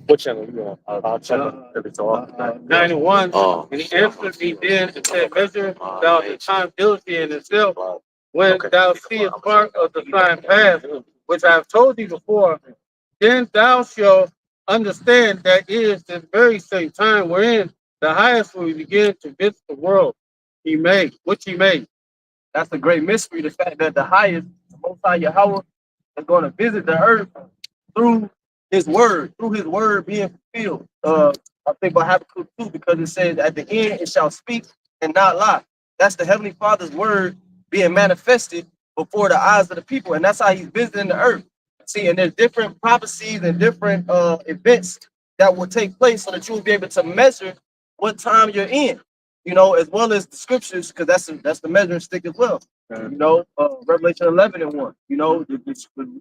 What channel you on? I'll check it every so often. 91. And he answered me then and said, measure thou the time diligently in itself when thou seest part of the sign pass, which I have told thee before, then thou shalt understand that it is this very same time wherein the highest will begin to visit the world which he made. That's a great mystery, the fact that the highest, the Most High Yahweh, is going to visit the earth through his word being fulfilled. I think about Habakkuk 2, because it says at the end it shall speak and not lie. That's the Heavenly Father's word being manifested before the eyes of the people, and that's how he's visiting the earth. See, and there's different prophecies and different events that will take place so that you will be able to measure what time you're in, you know, as well as the scriptures, because that's the measuring stick as well. You know, Revelation 11 and 1, you know, to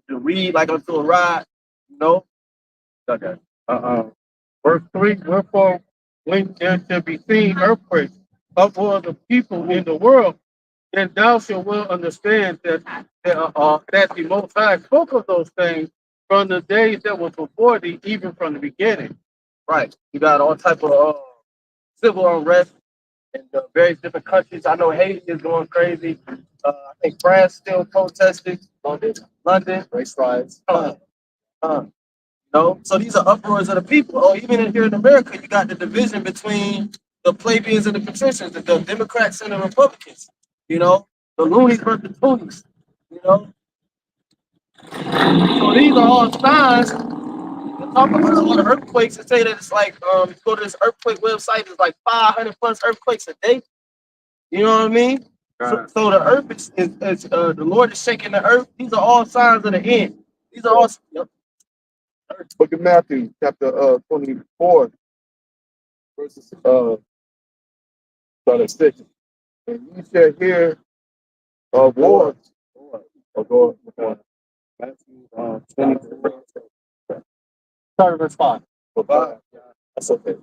read like unto a rod, you know. Okay. Verse 3, wherefore when there shall be seen earthquakes of all the people in the world, then thou shalt well understand that the Most High spoke of those things from the days that were before thee, even from the beginning. Right. You got all type of civil unrest in various different countries. I know Haiti is going crazy. I think France still protesting. London, race riots. No, so these are uproars of the people. Or even in here in America, you got the division between the plebeians and the patricians, the Democrats and the Republicans. You know, the loonies versus the toonies. You know, so these are all signs. They talk about a lot of earthquakes and say that it's like you go to this earthquake website, it's like 500 plus earthquakes a day. You know what I mean? So the earth is the Lord is shaking the earth. These are all signs of the end. These are all. Yep. Book of Matthew, chapter 24, verses start at 6. And you shall hear of wars. Go on. Matthew 24. Start at verse 5. That's okay.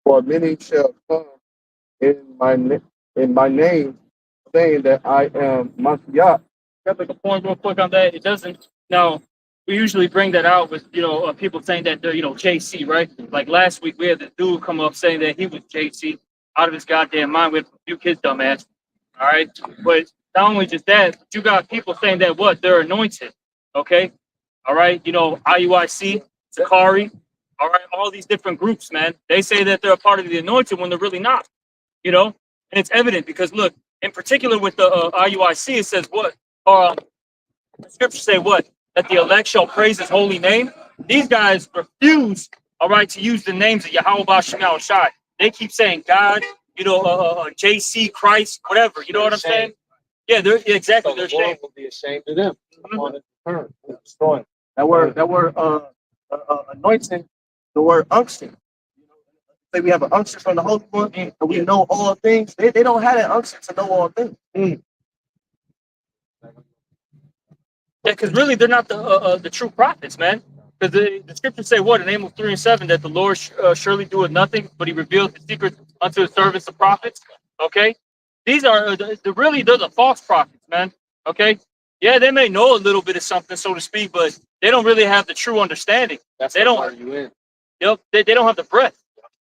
For many shall come in my name, saying that I am Messiah. Got like a point real quick on that. It doesn't now. We usually bring that out with, people saying that they're, JC, right? Like last week, we had the dude come up saying that he was JC out of his goddamn mind. We had to rebuke his dumb ass. All right. But not only just that, but you got people saying that they're anointed. Okay. All right. IUIC, Sakari. All right. All these different groups, man. They say that they're a part of the anointed when they're really not, and it's evident because look, in particular with the IUIC, it says what? The scriptures say what? That the elect shall praise his holy name. These guys refuse, all right, to use the names of Yahawah, YAHAWASHI. They keep saying God, JC, Christ, whatever. You know what I'm saying? Yeah, they're exactly. So they're ashamed. Will be ashamed of them. Destroying. That word, anointing, the word unction. Say we have an unction from the Holy One, and we know all things. They don't have that unction to know all things. Yeah, because really they're not the true prophets, man. Because the scriptures say what in Amos 3 and 7 that the Lord surely doeth nothing, but He reveals His secrets unto His servants, the prophets. Okay, these are they're the false prophets, man. Okay, yeah, they may know a little bit of something, so to speak, but they don't really have the true understanding. They don't. Yep, they don't have the breath.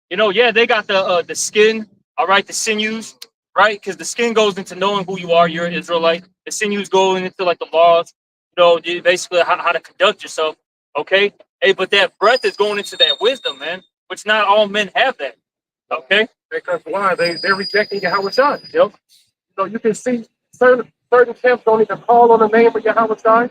Yeah, they got the skin, all right, the sinews, right? Because the skin goes into knowing who you are. You're an Israelite. The sinews go into like the laws. Basically how to conduct yourself, okay? Hey, but that breath is going into that wisdom, man, which not all men have that, okay? Because why? They're rejecting Yahawah. Yep. You can see certain camps don't even call on the name of Yahawah,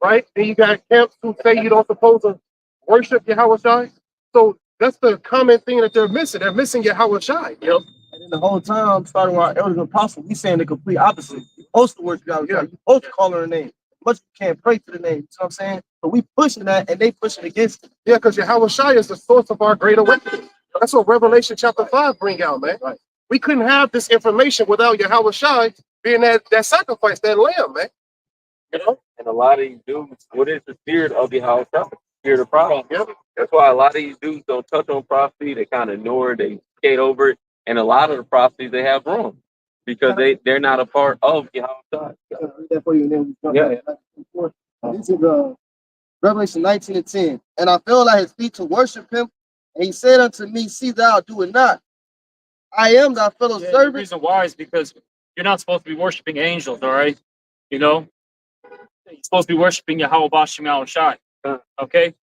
right? Then you got camps who say you don't supposed to worship Yahawah. So that's the common thing that they're missing. They're missing Yahawah. Yep. And then the whole time, starting with our elders and apostles, we saying the complete opposite. You're supposed to worship Yahawah. You're supposed to call on her name. Much you can't pray to the name. You know what I'm saying? So we pushing that and they pushing against it. Yeah, because Yahawah is the source of our great awakening. That's what Revelation chapter 5 bring out, man. Right. We couldn't have this information without Yahawah being that sacrifice, that lamb, man. And a lot of these dudes, what is the spirit of Yahawah? Spirit of prophecy. Yep. That's why a lot of these dudes don't touch on prophecy. They kind of ignore it. They skate over it. And a lot of the prophecies they have wrong. Because they're not a part of Yahawah. Yeah. This is Revelation 19 and 10. and I fell at his feet to worship him. And he said unto me, see thou do it not. I am thy fellow servant. The reason why is because you're not supposed to be worshiping angels, all right? You know, you're supposed to be worshiping YAHAWASHI, okay?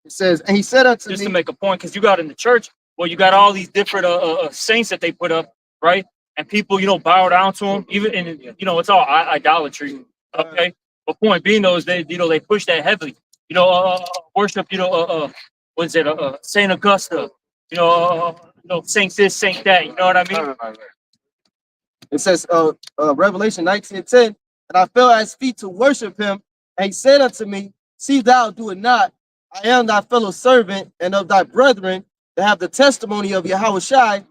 It says, and he said unto me, just to make a point, because you got in the church, well, you got all these different saints that they put up, right? And people, you know, bow down to them, even in, you know, it's all idolatry, okay? But point being, though, is they, you know, they push that heavily, you know, worship, you know, what is it, Saint Augusta, you know, Saint this, Saint that, you know what I mean? It says, Revelation 19:10, and I fell at his feet to worship him, and he said unto me, see thou do it not. I am thy fellow servant and of thy brethren that have the testimony of Yahawashi.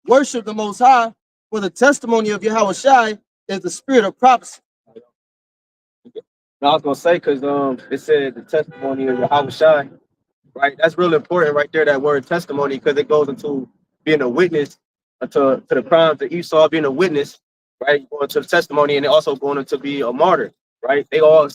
Worship the Most High, for the testimony of Yahawashi is the spirit of prophecy. I was gonna say, because it said the testimony of Yahawashi, right? That's really important right there, that word testimony, because it goes into being a witness to the crimes of Esau, being a witness, right? Going to the testimony, and also going into be a martyr, right? They all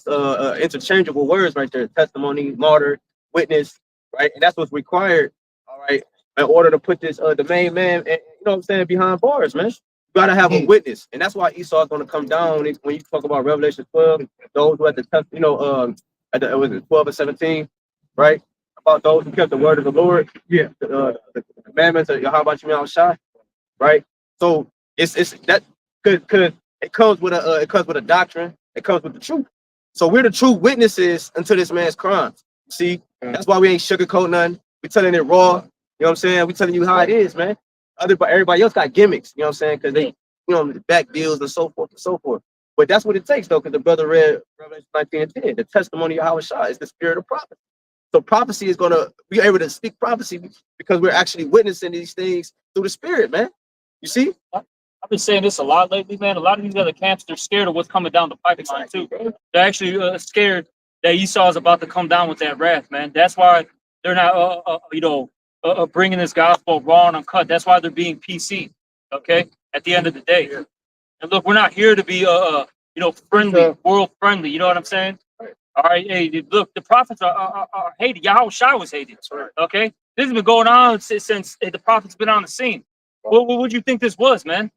interchangeable words right there: testimony, martyr, witness, right? And that's what's required, all right, in order to put this the main man, you know what I'm saying, behind bars, man. You gotta have a witness, and that's why Esau is gonna come down when you talk about Revelation 12. Those who had the you know, at the, was it 12 and 17, right? About those who kept the word of the Lord, the commandments of Yahawashi, right? So it's that could it comes with a doctrine, it comes with the truth. So we're the true witnesses unto this man's crimes. See, that's why we ain't sugarcoat nothing. We telling it raw. You know what I'm saying? We telling you how it is, man. Everybody else got gimmicks. You know what I'm saying? Because they, you know, back deals and so forth and so forth. But that's what it takes, though, because the brother read Revelation 19:10. The testimony of Yahawashi is the spirit of prophecy. So prophecy is gonna be able to speak prophecy because we're actually witnessing these things through the spirit, man. You see? I've been saying this a lot lately, man. A lot of these other camps, they're scared of what's coming down the pipeline, too. They're actually scared that Esau is about to come down with that wrath, man. That's why they're not, you know, bringing this gospel raw and uncut. That's why they're being PC, okay, at the end of the day. And look, we're not here to be, you know, friendly, world friendly. You know what I'm saying? All right, hey, look, the prophets are hated. Yahawashi was hated, okay? This has been going on since the prophets been on the scene. What would you think this was, man?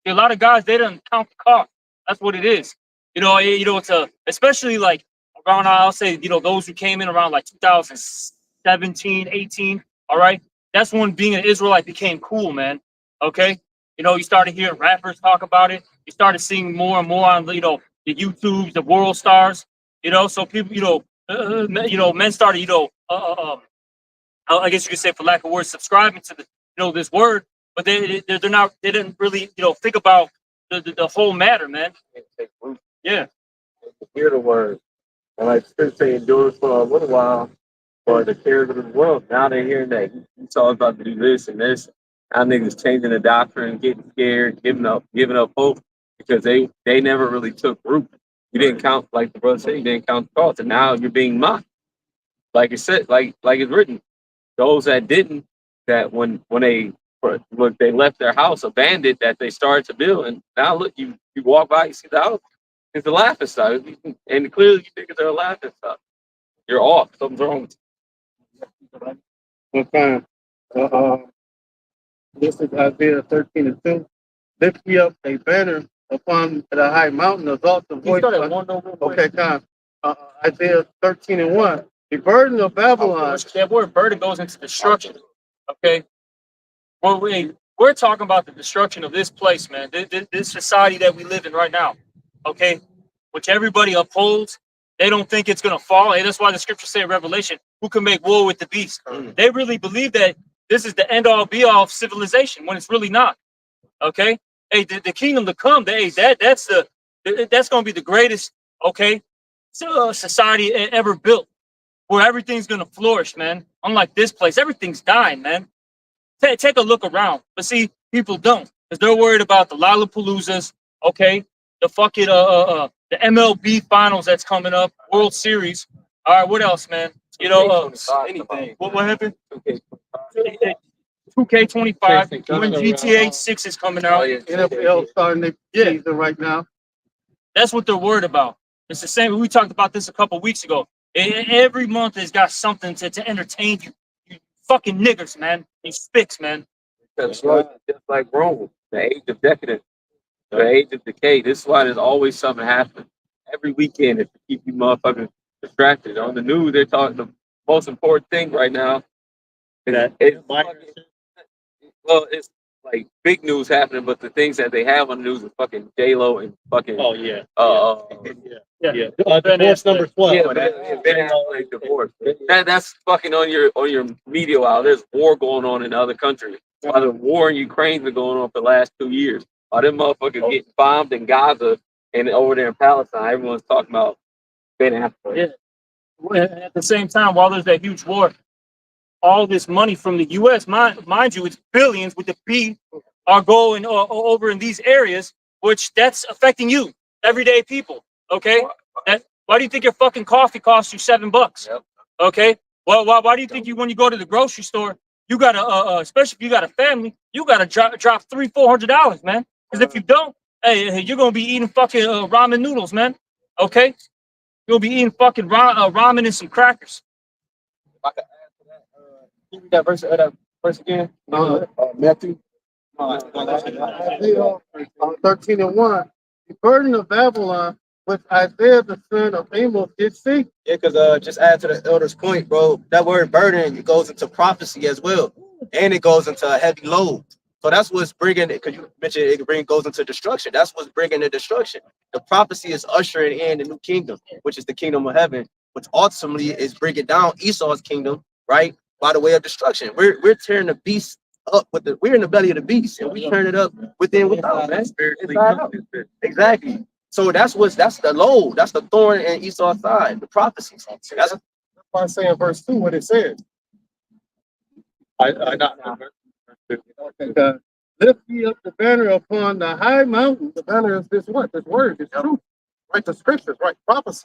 A lot of guys, they don't count the cost. That's what it is. You know, it's especially like around, I'll say, you know, those who came in around like 2017, 18, all right? That's when being an Israelite became cool, man, okay? You know, you started hearing rappers talk about it. You started seeing more and more on, you know, the YouTubes, the world stars, you know, so people, you know, men started, you know, I guess you could say, for lack of words, subscribing to the, you know, this word, but they didn't really, you know, think about the whole matter, man. Yeah. Hear the word. And like Scripture say, endure for a little while for the cares of the world. Now they're hearing that Esau's about to do this and this. Now niggas changing the doctrine, getting scared, giving up hope because they never really took root. You didn't count, like the brother said, you didn't count the cost, and now you're being mocked. Like it said, like it's written. Those that didn't, that when they left their house abandoned, that they started to build, and now look, you walk by, you see the house, it's a laughing stock, and clearly you think they're a laughing stock. You're off. Something's wrong with you. Okay. This is Isaiah 13:2. Lift me up a banner upon the high mountain, exalt the voice. Okay, time. Isaiah 13:1. The burden of Babylon. That word burden goes into destruction. Okay. Well, we're talking about the destruction of this place, man. This society that we live in right now. Okay. Which everybody upholds. They don't think it's gonna fall. And that's why the scriptures say in Revelation, who can make war with the beast? They really believe that this is the end all be all of civilization when it's really not. Okay. Hey, the kingdom to come, that's gonna be the greatest, okay, society ever built, where everything's gonna flourish, man. Unlike this place, everything's dying, man. Take a look around, but see, people don't, because they're worried about the Lollapaloozas, okay, the fucking the MLB finals that's coming up, World Series. All right, what else, man? You know, anything. What happened? 2K25, when GTA 6 is coming out. NFL starting their season right now. That's what they're worried about. It's the same. We talked about this a couple weeks ago. Every month has got something to entertain you. You fucking niggers, man. You spicks, man. That's right. Just like Rome, the age of decadence, the age of decay. This is why there's always something happening. Every weekend is to keep you motherfuckers distracted. On the news, they're talking the most important thing right now. Well, it's like big news happening, but the things that they have on the news is fucking J-Lo and fucking Divorce number 12. Ben Affleck divorce. That's fucking on your media while there's war going on in other countries. While the war in Ukraine's been going on for the last 2 years. While them motherfuckers getting bombed in Gaza and over there in Palestine, everyone's talking about Ben Affleck. Yeah. At the same time, while there's that huge war, all this money from the U.S., mind you, it's billions with the B, are going over in these areas, which that's affecting you, everyday people. Okay, why do you think your fucking coffee costs you $7? Yep. Okay, well, why do you think when you go to the grocery store, you gotta, especially if you got a family, you gotta drop $300-400, man. Because if you don't, hey, you're gonna be eating fucking ramen noodles, man. Okay, you'll be eating fucking ramen and some crackers. Can you read that verse again? Matthew 13:1. The burden of Babylon, which Isaiah the son of Amos did see. Yeah, because just add to the elder's point, bro. That word burden, it goes into prophecy as well, and it goes into a heavy load. So that's what's bringing it. Because you mentioned it goes into destruction. That's what's bringing the destruction. The prophecy is ushering in the new kingdom, which is the kingdom of heaven, which ultimately is bringing down Esau's kingdom, right? By the way of destruction. We're tearing the beast up we're in the belly of the beast, and we turn it up within without, man. Exactly. So that's the load, that's the thorn in Esau's side, the prophecies. That's why I say in verse 2 what it says. I got lift ye up the banner upon the high mountain. The banner is this what? This word, this truth, right? The scriptures, right? Prophecy.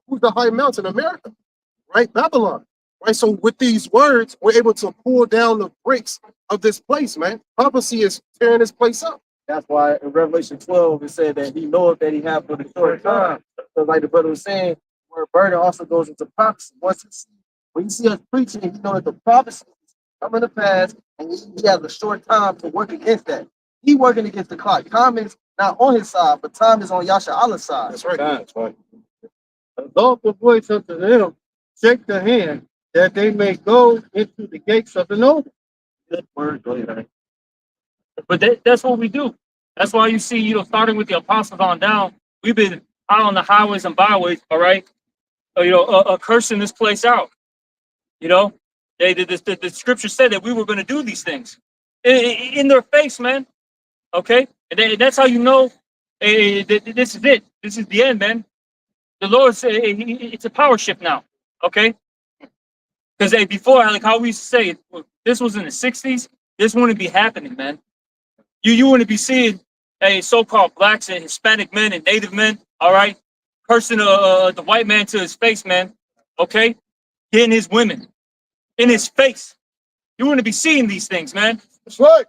Who's the high mountain? America, right? Babylon. Right, so with these words, we're able to pull down the bricks of this place, man. Prophecy is tearing this place up. That's why in Revelation 12 it said that he knoweth that he have for the short time. So like the brother was saying, where burden also goes into prophecy. When you see us preaching, you know that the prophecy is coming to pass, and he has a short time to work against that. He working against the clock. Time is not on his side, but time is on YAHWAH's side. That's right. That's right. Exalt the voice unto them, shake the hand, that they may go into the gates of the noble. Good word, man. But that's what we do. That's why you see, starting with the apostles on down, we've been out on the highways and byways, all right, cursing this place out. The scripture said that we were going to do these things in their face, man. Okay, and that's how you know this is it. This is the end, man. The Lord said it's a power shift now. Okay. Because before, like how we used to say, this was in the 60s, this wouldn't be happening, man. You wouldn't be seeing so-called blacks and Hispanic men and Native men, all right, cursing the white man to his face, man, okay, hitting his women in his face. You wouldn't be seeing these things, man. That's right.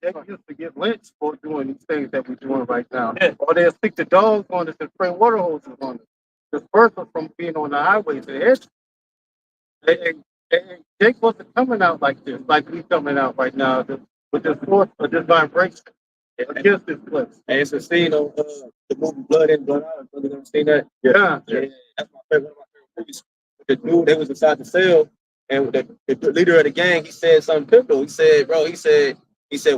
They used to get lynched for doing these things that we're doing right now. Yeah. Or they'll stick the dogs on us and spray water hoses on us. Disperse us from being on the highways and edge. And Jake wasn't coming out like this, like we coming out right now with this force or this vibration against this place. And it's a scene of the movie Blood In, Blood Out. Have you ever seen that? Yeah. That's one of my favorite movies. The dude, they was inside the cell, and the leader of the gang, he said something pivotal. He said, bro, he said,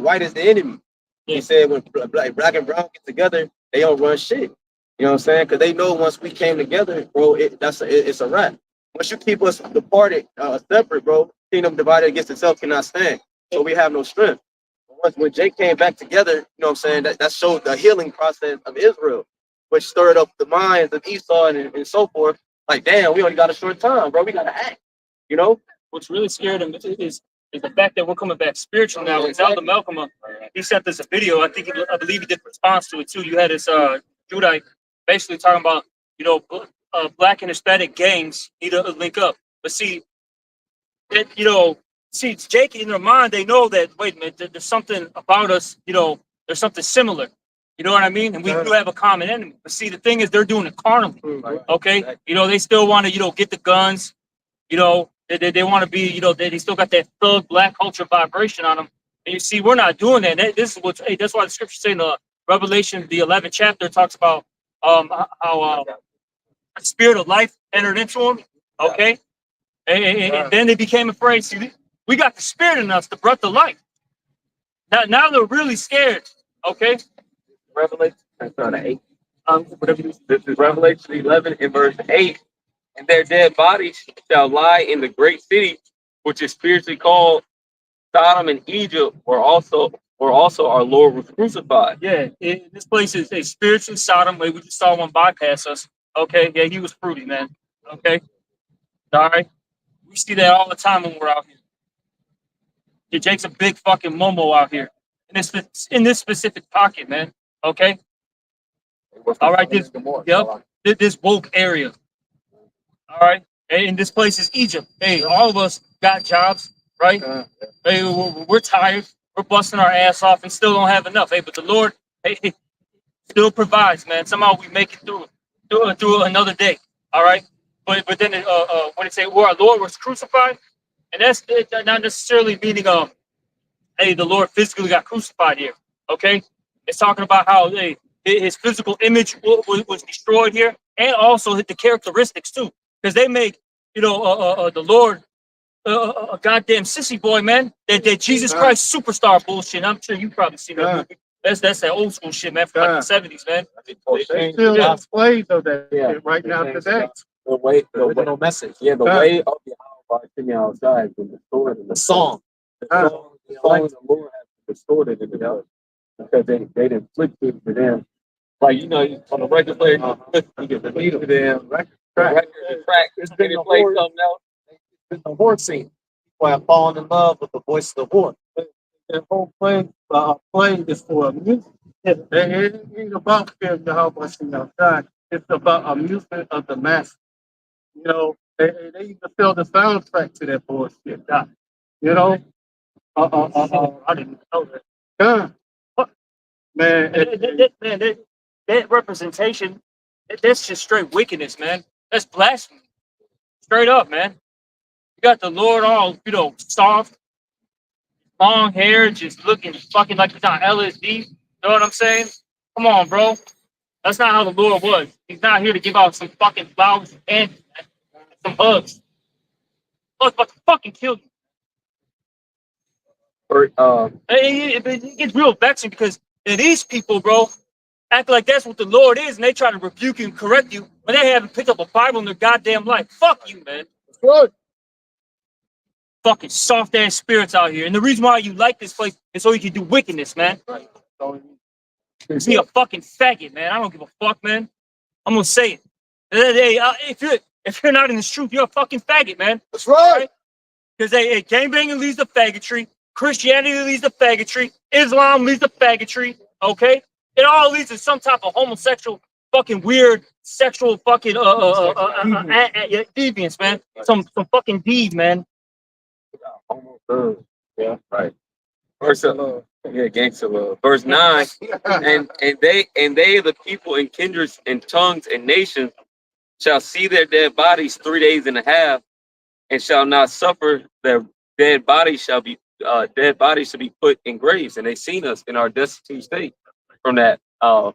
white is the enemy. Yeah. He said, when black and brown get together, they don't run shit. You know what I'm saying? Because they know once we came together, bro, it's a wrap. Once you keep us departed, separate, bro, kingdom divided against itself cannot stand. So we have no strength. When Jake came back together, you know what I'm saying, that showed the healing process of Israel, which stirred up the minds of Esau and so forth. Like, damn, we only got a short time, bro. We got to act, What's really scared him is the fact that we're coming back spiritual now. Zelda Malcolm, he sent us a video. I believe he did a response to it too. You had this Judite basically talking about, black and Hispanic gangs need to link up. But see, it's Jake in their mind. They know that, wait a minute, there's something about us, there's something similar. You know what I mean? And we do have a common enemy. But see, the thing is, they're doing it carnally. Okay, you know, they still want to, you know, get the guns. You know, they want to be, you know, they still got that thug black culture vibration on them. And you see, we're not doing that. This is what, hey, that's why the scripture say in the Revelation, the 11th chapter, talks about how the spirit of life entered into them. Okay, and then they became afraid. See, we got the spirit in us, the breath of life. Now they're really scared. Okay. Revelation, that's not 8. This is Revelation 11 and verse 8. And their dead bodies shall lie in the great city, which is spiritually called Sodom and Egypt, where also our Lord was crucified. Yeah, this place is a spiritual Sodom. We just saw one bypass us. Okay, yeah, he was fruity, man. Okay, all right. We see that all the time when we're out here. Yeah, Jake's a big fucking momo out here in this specific pocket, man. Okay. All right, this woke area. All right, and this place is Egypt. Hey, all of us got jobs, right? Hey, we're tired. We're busting our ass off and still don't have enough. Hey, but the Lord, hey, still provides, man. Somehow we make it through another day. All right, but then when it say where our Lord was crucified, and that's not necessarily meaning hey, the Lord physically got crucified here. Okay, it's talking about how his physical image was destroyed here, and also the characteristics too, because they make, you know, the Lord a goddamn sissy boy, man. That Jesus Christ superstar bullshit. I'm sure you probably seen that movie. That's that old school shit, man, from like the 70s, man. They still displays of that shit right now today. The original message. Yeah, the way of the HALALYAM outside was distorted. The song. The song of the Lord has distorted in the because they didn't flip it to them. Like, you know, on the record player, you get the beat of them, record, the track, it's been to play something else. It's the horse scene. Where I'm falling in love with the voice of the horse. That whole play is for amusement. It ain't about fear YAHAWASHI outside. It's about amusement of the masses. You know, they even sell the soundtrack to that bullshit. You know, I didn't know that. Man, that representation, that's just straight wickedness, man. That's blasphemy. Straight up, man. You got the Lord all, you know, soft, long hair, just looking fucking like he's on LSD. You know what I'm saying? Come on, bro. That's not how the Lord was. He's not here to give out some fucking flowers and candy, man. Some hugs. I was about to fucking kill you. It gets real vexing because these people, bro, act like that's what the Lord is, and they try to rebuke you and correct you when they haven't picked up a Bible in their goddamn life. Fuck you, man. good. Fucking soft ass spirits out here, and the reason why you like this place is so you can do wickedness, man. Be a fucking faggot, man. I don't give a fuck, man. I'm gonna say it. Hey, if you're not in this truth, you're a fucking faggot, man. That's right. Because gangbanging leads to faggotry, Christianity leads to faggotry, Islam leads to faggotry. Okay, it all leads to some type of homosexual, fucking weird, sexual, fucking deviance, man. Some fucking deed, man. Yeah, right. Verse gangster love. Verse 9, and they the people and kindreds and tongues and nations shall see their dead bodies 3 days and a half, and shall not suffer their dead bodies shall be put in graves. And they seen us in our destitute state from that the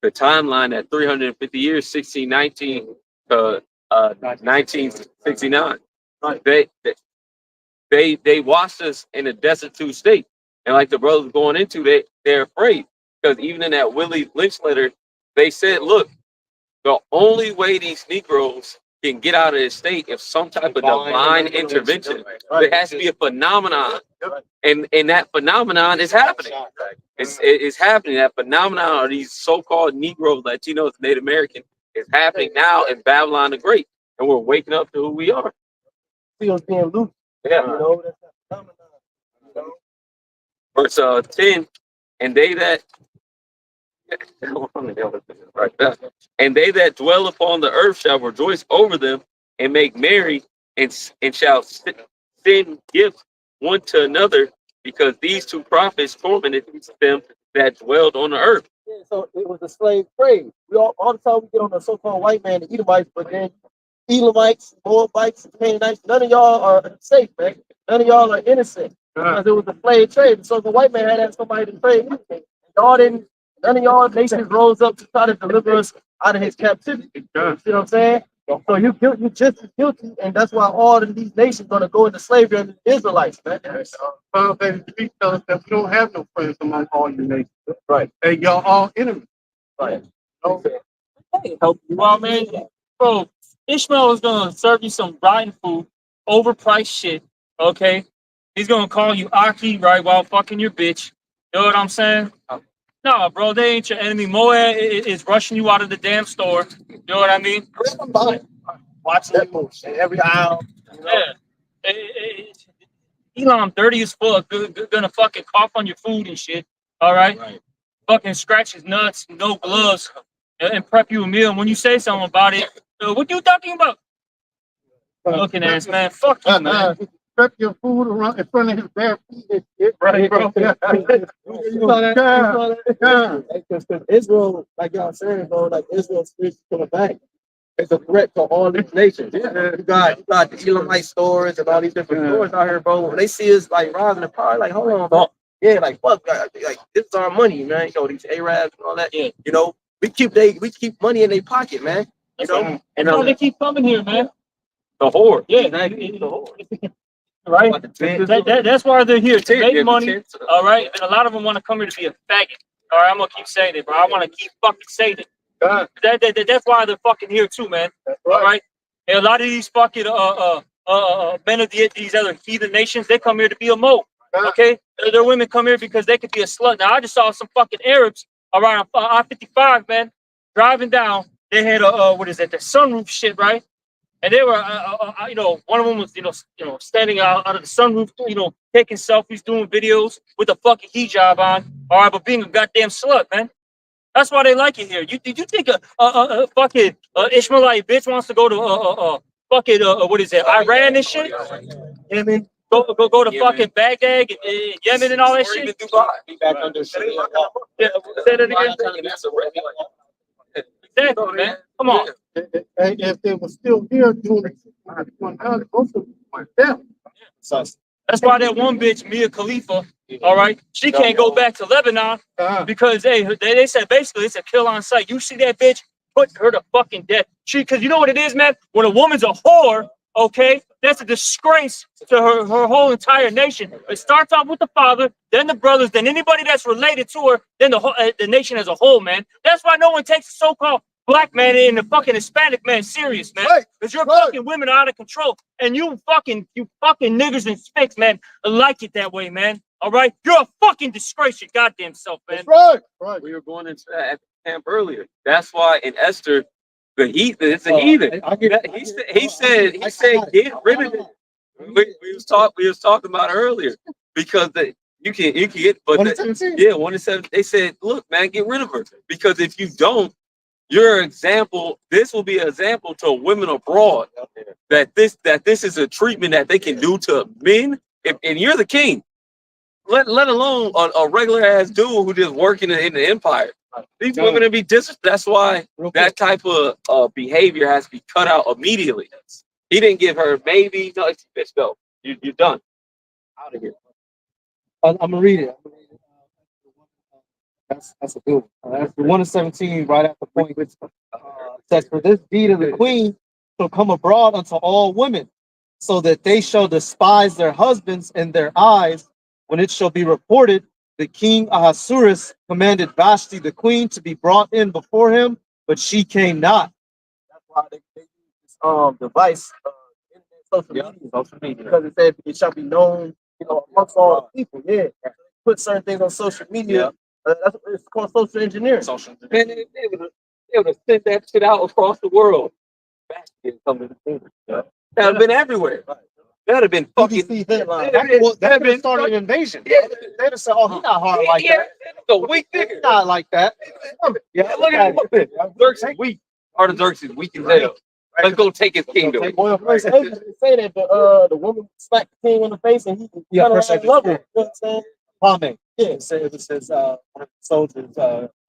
timeline at 350 years, 1619 to 1969. They watched us in a destitute state. And like the brothers going into, they're afraid. Because even in that Willie Lynch letter, they said, look, the only way these Negroes can get out of this state if some type of divine intervention. There has to be a phenomenon. And that phenomenon is happening. It's happening. That phenomenon of these so-called Negroes, Latinos, Native American is happening now in Babylon the Great. And we're waking up to who we are. Feels being loose. Yeah. You know, that's that phenomenon. You know? Verse 10, and they that dwell upon the earth shall rejoice over them and make merry and shall send gifts one to another, because these two prophets tormented them that dwelled on the earth. Yeah, so it was a slave trade. We all the time we get on the so-called white man, the Edomites, but then Elamites, Moabites, Canaanites, none of y'all are safe, man. None of y'all are innocent because it was a slave trade. So the white man had to have somebody to trade anything. Y'all didn't. None of y'all nations rose up to try to deliver us out of his captivity. You see what I'm saying? So you just as guilty, and that's why all of these nations gonna go into slavery under the Israelites, man. Psalm 83 tells us that we don't have no friends among all your nations. Right. And y'all all enemies. Right. Okay. Hey, help you out, man. Bro, Ishmael is gonna serve you some rotten food, overpriced shit. Okay, he's gonna call you Aki right while fucking your bitch. You know what I'm saying? No, bro, they ain't your enemy. Moab is rushing you out of the damn store. You know what I mean? I'm buying. Watch that bullshit every aisle. You know? Yeah. Elam dirty as fuck. Gonna fucking cough on your food and shit. All right. Fucking scratch his nuts, no gloves, and prep you a meal. And when you say something about it, what you talking about? Looking ass man, fuck you, man. Prep your food around in front of his bare feet. Right, bro. Because Israel, like y'all saying, bro, like Israel's spiritual coming back. It's a threat to all these nations. You got the Elamite stores and all these different stores out here, bro. When they see us like rising the power, like, hold on, bro. Yeah, like fuck, like this is our money, man. You know, these Arabs and all that. Yeah. You know, we keep money in their pocket, man. You know, and they keep coming here, man. The whore. Yeah, exactly. The whore. Right? That's why they're here to make money. All right. And a lot of them want to come here to be a faggot. All right, I'm gonna keep saying it, bro. I want to keep fucking saying it. That's why they're fucking here too, man. All right. And a lot of these fucking men of these other heathen nations, they come here to be a mo. Okay, their women come here because they could be a slut. Now I just saw some fucking Arabs around I-55, man, driving down. They had what is it? The sunroof shit, right? And they were, you know, one of them was, standing out of the sunroof, taking selfies, doing videos with a fucking hijab on, all right, but being a goddamn slut, man. That's why they like it here. You think a fucking Ishmaelite bitch wants to go to fucking what is it, Iran and shit? Yemen. Go to Yemen. Fucking Baghdad and Yemen and all that shit. Even Dubai. Be back under Sharia law. Yeah, say that again. Exactly, man. Come on. If they were still here doing it, most of them went down. That's why that one bitch, Mia Khalifa, all right, she can't go back to Lebanon because they said basically it's a kill on sight. You see that bitch, put her to fucking death. Because you know what it is, man? When a woman's a whore, okay, that's a disgrace to her whole entire nation. It starts off with the father, then the brothers, then anybody that's related to her, then the nation as a whole, man. That's why no one takes the so-called black man and the fucking Hispanic man serious, man. Because your fucking women are out of control. And you fucking niggers and spicks, man, like it that way, man. All right? You're a fucking disgrace, your goddamn self, man. That's right. We were going into that camp earlier. That's why in Esther, it's a heathen. He said, get rid of it. We was talking about earlier because you can get, but 1-7. They said, look, man, get rid of her because if you don't, your example, this will be an example to women abroad that this is a treatment that they can do to men. And you're the king, let alone a regular ass dude who just working in the empire. These women will be that's why that type of behavior has to be cut out immediately. He didn't give her maybe. No, it's bitch, go. You're done. Out of here. I'm gonna read it. That's a good one. That's the 1-17 right at the point. Says, for this deed of the queen shall come abroad unto all women, so that they shall despise their husbands in their eyes. When it shall be reported, the king Ahasuerus commanded Vashti the queen to be brought in before him, but she came not. That's why they use this device, social media, because it said it shall be known, amongst all the people. Yeah, put certain things on social media. That's it's called social engineering. And they would have sent that shit out across the world. Vashti come to the kingdom. That would have been everywhere. That would have been fucking. That would have started an invasion. Yeah. They'd have said, "Oh, he's not hard like that. The weak nigga. He's not like that." Yeah, look at him. Xerxes weak. Artaxerxes weak as hell. Let's go take his kingdom. Well, first say that the woman smacked the king in the face and he kind of love her. You know what I'm saying? Yeah, so it says one of the soldiers'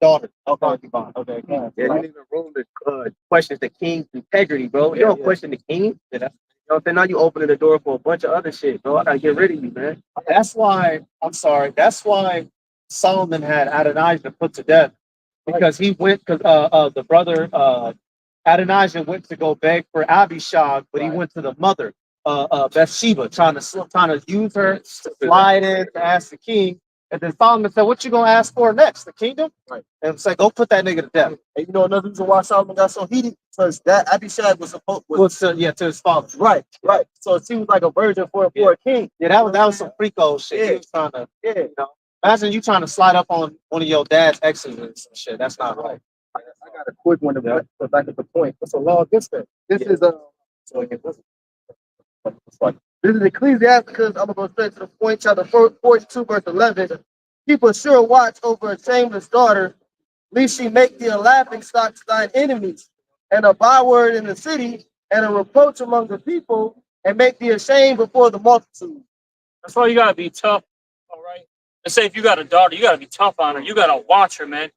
daughter. Okay, okay. Yeah, you didn't even room to question the king's integrity, bro. You don't question the king. Yeah, that's, you know what I'm saying? Now you opening the door for a bunch of other shit, bro. I gotta get rid of you, man. That's why, I'm sorry, that's why Solomon had Adonijah put to death. Because he went, because the brother Adonijah went to go beg for Abishag, but he went to the mother, Bathsheba, trying to use her to slide in to ask the king. And then Solomon said, "What you gonna ask for next? The kingdom?" Right. And it's like, "Go put that nigga to death." And you know another reason why Solomon got so heated? Because that Abishag was supposed To his father. right. So she was like a virgin for a king. Yeah, that was some freako shit. He was trying to, you know, imagine you trying to slide up on one of your dad's exes and some shit. That's not right. I got a quick one to back at the point. It's a law against that. This is this is Ecclesiasticus. I'm gonna go straight to the point. Chapter 42, verse 11. Keep a sure watch over a shameless daughter, lest she make thee a laughing stock to thine enemies, and a byword in the city, and a reproach among the people, and make thee ashamed before the multitude. That's why you gotta be tough, all right? And say if you got a daughter, you gotta be tough on her. You gotta watch her, man.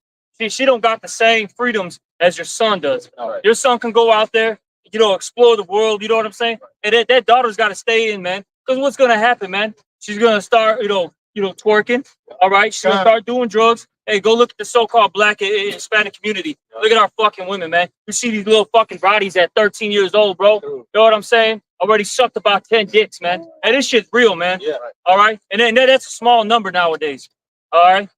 She don't got the same freedoms as your son does. Right. Your son can go out there, you know, explore the world. You know what I'm saying? And that daughter's got to stay in, man. Because what's gonna happen, man? She's gonna start, you know, twerking. All right, she's gonna start doing drugs. Hey, go look at the so-called Black and Hispanic community. Look at our fucking women, man. You see these little fucking bodies at 13 years old, bro. You know what I'm saying? Already sucked about 10 dicks, man. And this shit's real, man. Yeah. All right, and then that's a small number nowadays. All right.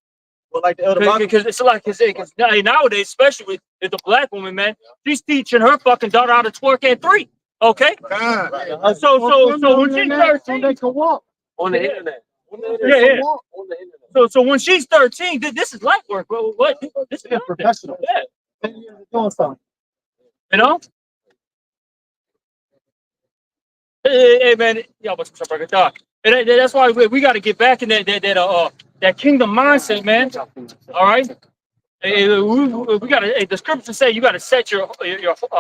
Well, like the elder because it's like because nowadays, especially with the black woman, man, she's teaching her fucking daughter how to twerk at 3. Okay. So when she's 13, they can walk on the internet. Yeah. On the internet. So when she's 13, this is light work, bro. What? This is professional. Yeah. Doing something. You know. Hey man, yeah, what's up, brother? Doc? And that's why we got to get back in that kingdom mindset, man. All right. We got to. The scriptures say you got to set your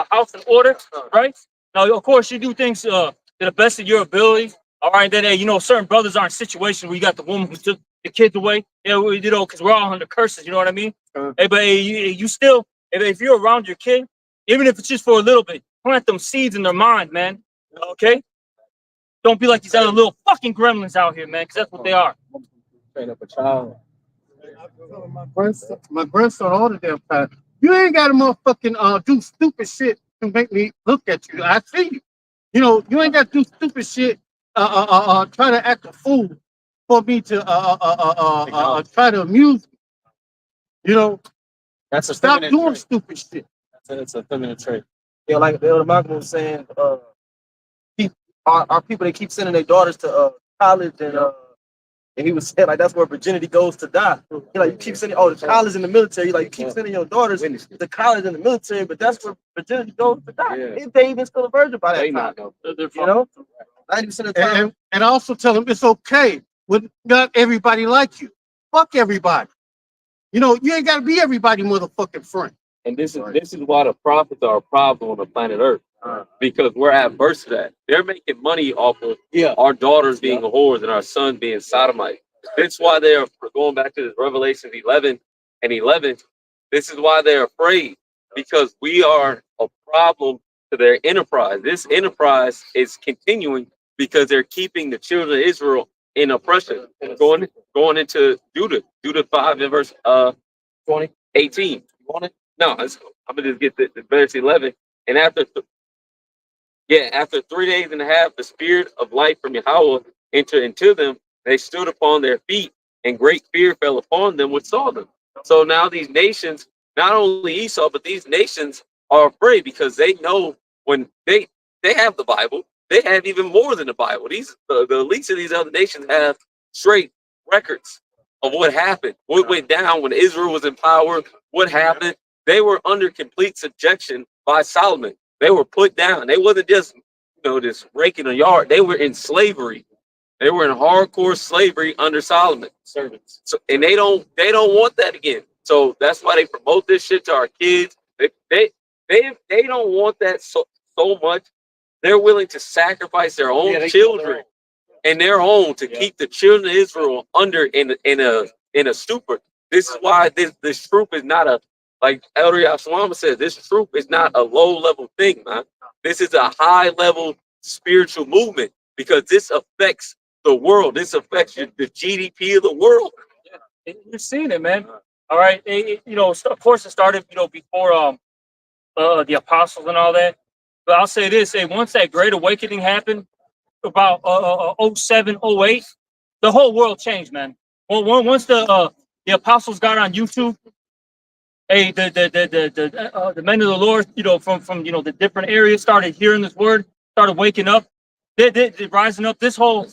house in order, right? Now, of course, you do things to the best of your ability. All right. Then, you know, certain brothers are in situations where you got the woman who took the kids away. You know, because we're all under curses. You know what I mean? Hey, but you still, if you're around your kid, even if it's just for a little bit, plant them seeds in their mind, man. Okay. Don't be like these other little fucking gremlins out here, man, because that's what they are. Train up a child. My grandson all the damn time. You ain't got to motherfucking do stupid shit to make me look at you. I see you. You know, you ain't got to do stupid shit trying to act a fool for me to try to amuse me. You know, That's a stop doing trait. Stupid shit. It's a feminine trait. Yeah, like the elder Malcolm was saying, our people, they keep sending their daughters to college, and he was saying like that's where virginity goes to die. He like you keep sending the college in the military. Like you keep sending your daughters to college in the military, but that's where virginity goes to die. Yeah. If they even still a virgin by that time, you know, 90% of the time. And also tell them it's okay when not everybody like you. Fuck everybody. You know, you ain't got to be everybody motherfucking friend. And this is why the prophets are a problem on the planet Earth. Because we're adverse to that. They're making money off of our daughters being whores and our sons being sodomites. That's why they are going back to this Revelation 11 and 11. This is why they're afraid, because we are a problem to their enterprise. This enterprise is continuing because they're keeping the children of Israel in oppression. Going into Judah 5 and verse 18. You want it? No, I'm gonna just get the verse 11. And after 3 days and a half, the spirit of life from Yahweh entered into them. They stood upon their feet, and great fear fell upon them which saw them. So now these nations, not only Esau, but these nations are afraid because they know when they have the Bible, they have even more than the Bible. These the least of these other nations have straight records of what happened, what went down when Israel was in power, what happened. They were under complete subjection by Solomon. They were put down. They wasn't just, just raking a yard. They were in slavery. They were in hardcore slavery under Solomon. Servants. So, and they don't want that again. So that's why they promote this shit to our kids. They don't want that so much. They're willing to sacrifice their own children and their own to keep the children of Israel under in in a stupor. This is why this truth is not a, like Elder Yashwama said, this truth is not a low level thing, man. This is a high level spiritual movement because this affects the world. This affects the GDP of the world. Yeah. You've seen it, man. All right. You know, of course, it started, you know, before the apostles and all that. But I'll say this: once that Great Awakening happened, about 07, 08, the whole world changed, man. Once the apostles got on YouTube, the men of the Lord, you know, from you know the different areas started hearing this word, started waking up, they rising up. This whole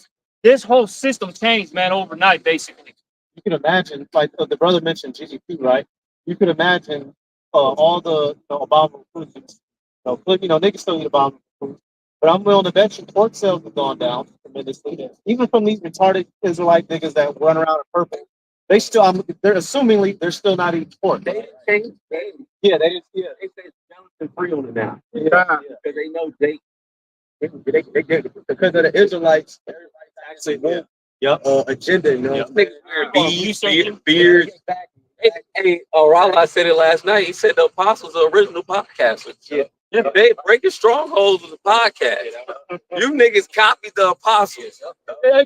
system changed, man, overnight, basically. You can imagine, like the brother mentioned GDP, right? You can imagine all the abominable foods. They can still eat abominable foods, but I'm willing to bet you pork sales have gone down tremendously. Even from these retarded Israelite niggas that run around in purple, they're assumingly they're still not eating pork. They changed the game. Yeah, they didn't. Yeah, They say Jonathan free on it now. yeah. Because they know they Because of the Israelites, everybody's actually agenda. niggas beard. Hey, Rala said it last night. He said the apostles are original podcasters. Yeah. They breaking strongholds with the podcast. You niggas copied the apostles.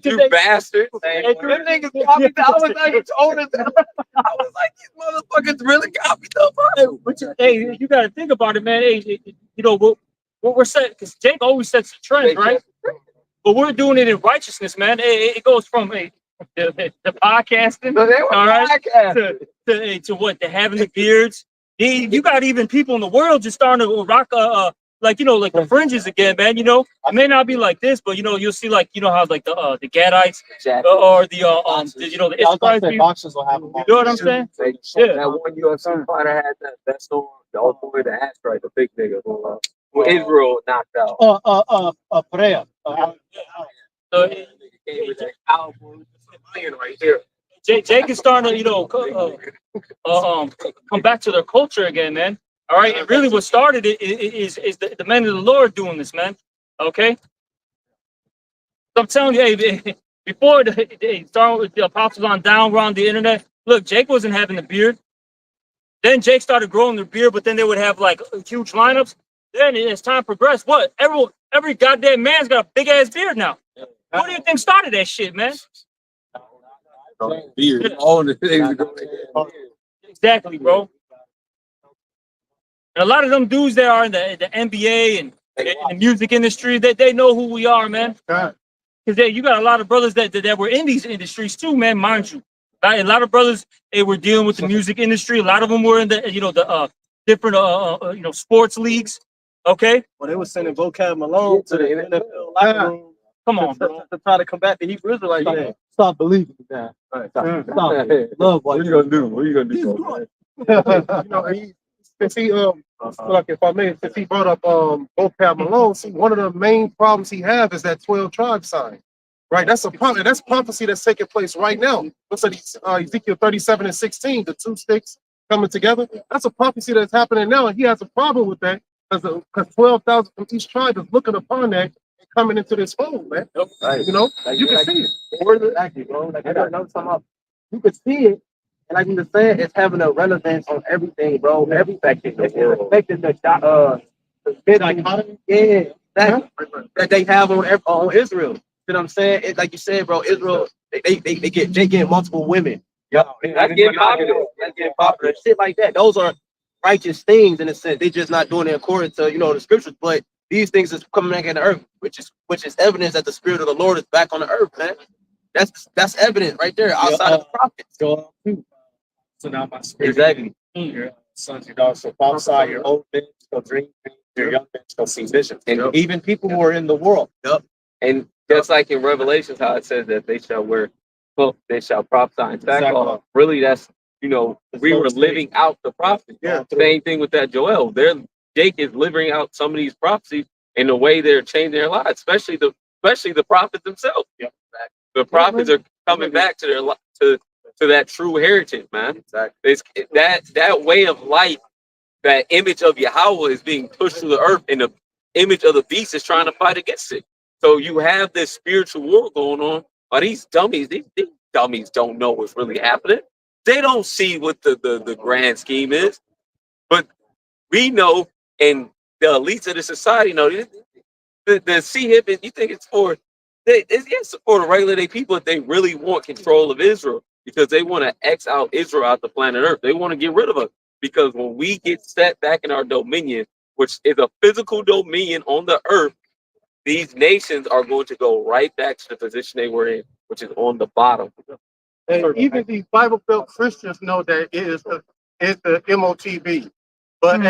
You bastards. Them niggas copied the, I was like, I was like, these motherfuckers really copied the apostles. Hey, you got to think about it, man. Hey, you know what we're set, because Jake always sets the trends, right? But we're doing it in righteousness, man. It goes from the podcasting, all right, to what, to having the beards. You got even people in the world just starting to rock like, you know, like the fringes again, man. You know, it may not be like this, but you know, you'll see, like, you know how like the Gadites or the you know, the Israelites. Boxers will have them. You know what I'm saying? Yeah. That one UFC fighter had that storm, the old boy, the asteroid, the big nigga who Israel knocked out. Perea. So right here. Jake is starting to, you know, come back to their culture again, man. All right, and really what started it is the men of the Lord doing this, man. Okay, so I'm telling you, hey, before they started with the apostles on down around the internet, look, Jake wasn't having the beard. Then Jake started growing their beard, but then they would have like huge lineups. Then as time progressed, what every goddamn man's got a big ass beard now. What do you think started that shit, man? Beard. All the things. Exactly, bro. And a lot of them dudes that are in the NBA and in the music industry, they know who we are, man. Because you got a lot of brothers that were in these industries too, man, mind you. A lot of brothers, they were dealing with the music industry. A lot of them were in the, you know, the different you know, sports leagues. Okay. Well, they were sending vocab Malone to the NFL locker room. Come on, bro. To try to combat the Hebrew Israelites. Stop believing in that. Stop. Love what you gonna do? What are you gonna do? You know, since he like if I may, since he brought up vocab Malone, see, one of the main problems he has is that 12 tribe sign. Right, that's a problem. That's prophecy that's taking place right now. Looks like Ezekiel 37 and 16, the two sticks coming together. That's a prophecy that's happening now, and he has a problem with that because 12,000 from each tribe is looking upon that and coming into this fold, man. Right. You know, you can see it. Exactly, bro. Like I don't know something up. You can see it, and like you were saying, it's having a relevance on everything, bro. Every section. It's affecting the dichotomy. Yeah, that they have on Israel. You know what I'm saying? It, like you said, bro, Israel, they get multiple women. That's getting popular. Shit like that. Those are righteous things in a sense. They just not doing it according to, you know, the scriptures. But these things is coming back in the earth, which is evidence that the spirit of the Lord is back on the earth, man. That's evidence right there outside of the prophets. So now my spirit. Exactly. Your sons, your daughters, so outside your old men shall dream, your young men shall see visions. And even people who are in the world. And just like in Revelations, how it says that they shall wear cloak, they shall prophesy in sackcloth. Really, that's, you know, we were living out the prophecy. Yeah. Same thing with that Joel. Jake is living out some of these prophecies in the way they're changing their lives, especially the prophets themselves. Yep. The prophets are coming back to their to that true heritage, man. It's that way of life, that image of Yahawah is being pushed to the earth, and the image of the beast is trying to fight against it. So you have this spiritual war going on. Are these dummies? These dummies don't know what's really happening. They don't see what the grand scheme is, but we know, and the elites of the society know. The see hip, you think it's for it's for the regular day people if they really want control of Israel because they want to X out Israel out the planet Earth. They want to get rid of us because when we get set back in our dominion, which is a physical dominion on the earth, these nations are going to go right back to the position they were in, which is on the bottom. And even these Bible Belt Christians know that it's the MOTB. But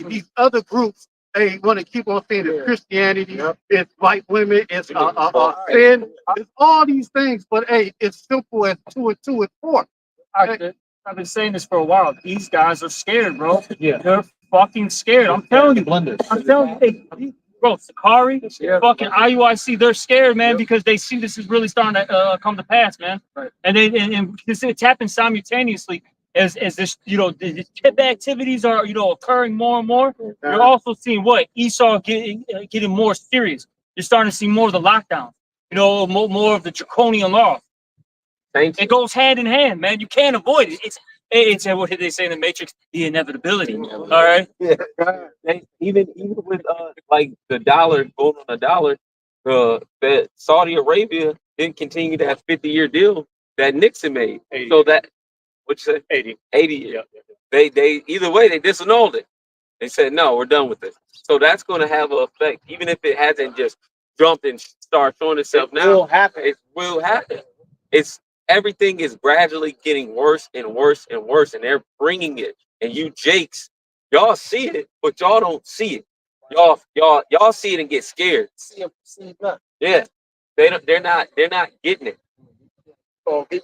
these other groups, they want to keep on saying it's Christianity, it's white women, it's sin, it's all these things. But it's simple as 2 and 2 is 4. I've been saying this for a while. These guys are scared, bro. Yeah, they're fucking scared. I'm telling you. I'm telling you, bro. Sakari, fucking IUIC, they're scared, man, because they see this is really starting to come to pass, man. Right. And it's happened simultaneously as this, the tip activities are, occurring more and more. You're also seeing what Esau getting more serious. You're starting to see more of the lockdowns. More of the draconian law. It goes hand in hand, man. You can't avoid it. It's what did they say in the Matrix? The inevitability. All right. Yeah. Even with like the dollar going on the dollar, that Saudi Arabia didn't continue that 50-year deal that Nixon made. 80. So that what you say? 80. Yeah. They either way they disannulled it. They said no, we're done with this. So that's going to have an effect, even if it hasn't just jumped and started showing itself now. It will happen. Everything is gradually getting worse and worse and worse, and they're bringing it. And you Jakes, y'all see it, but y'all don't see it. Y'all see it and get scared. Yeah, they're not getting it. Oh, get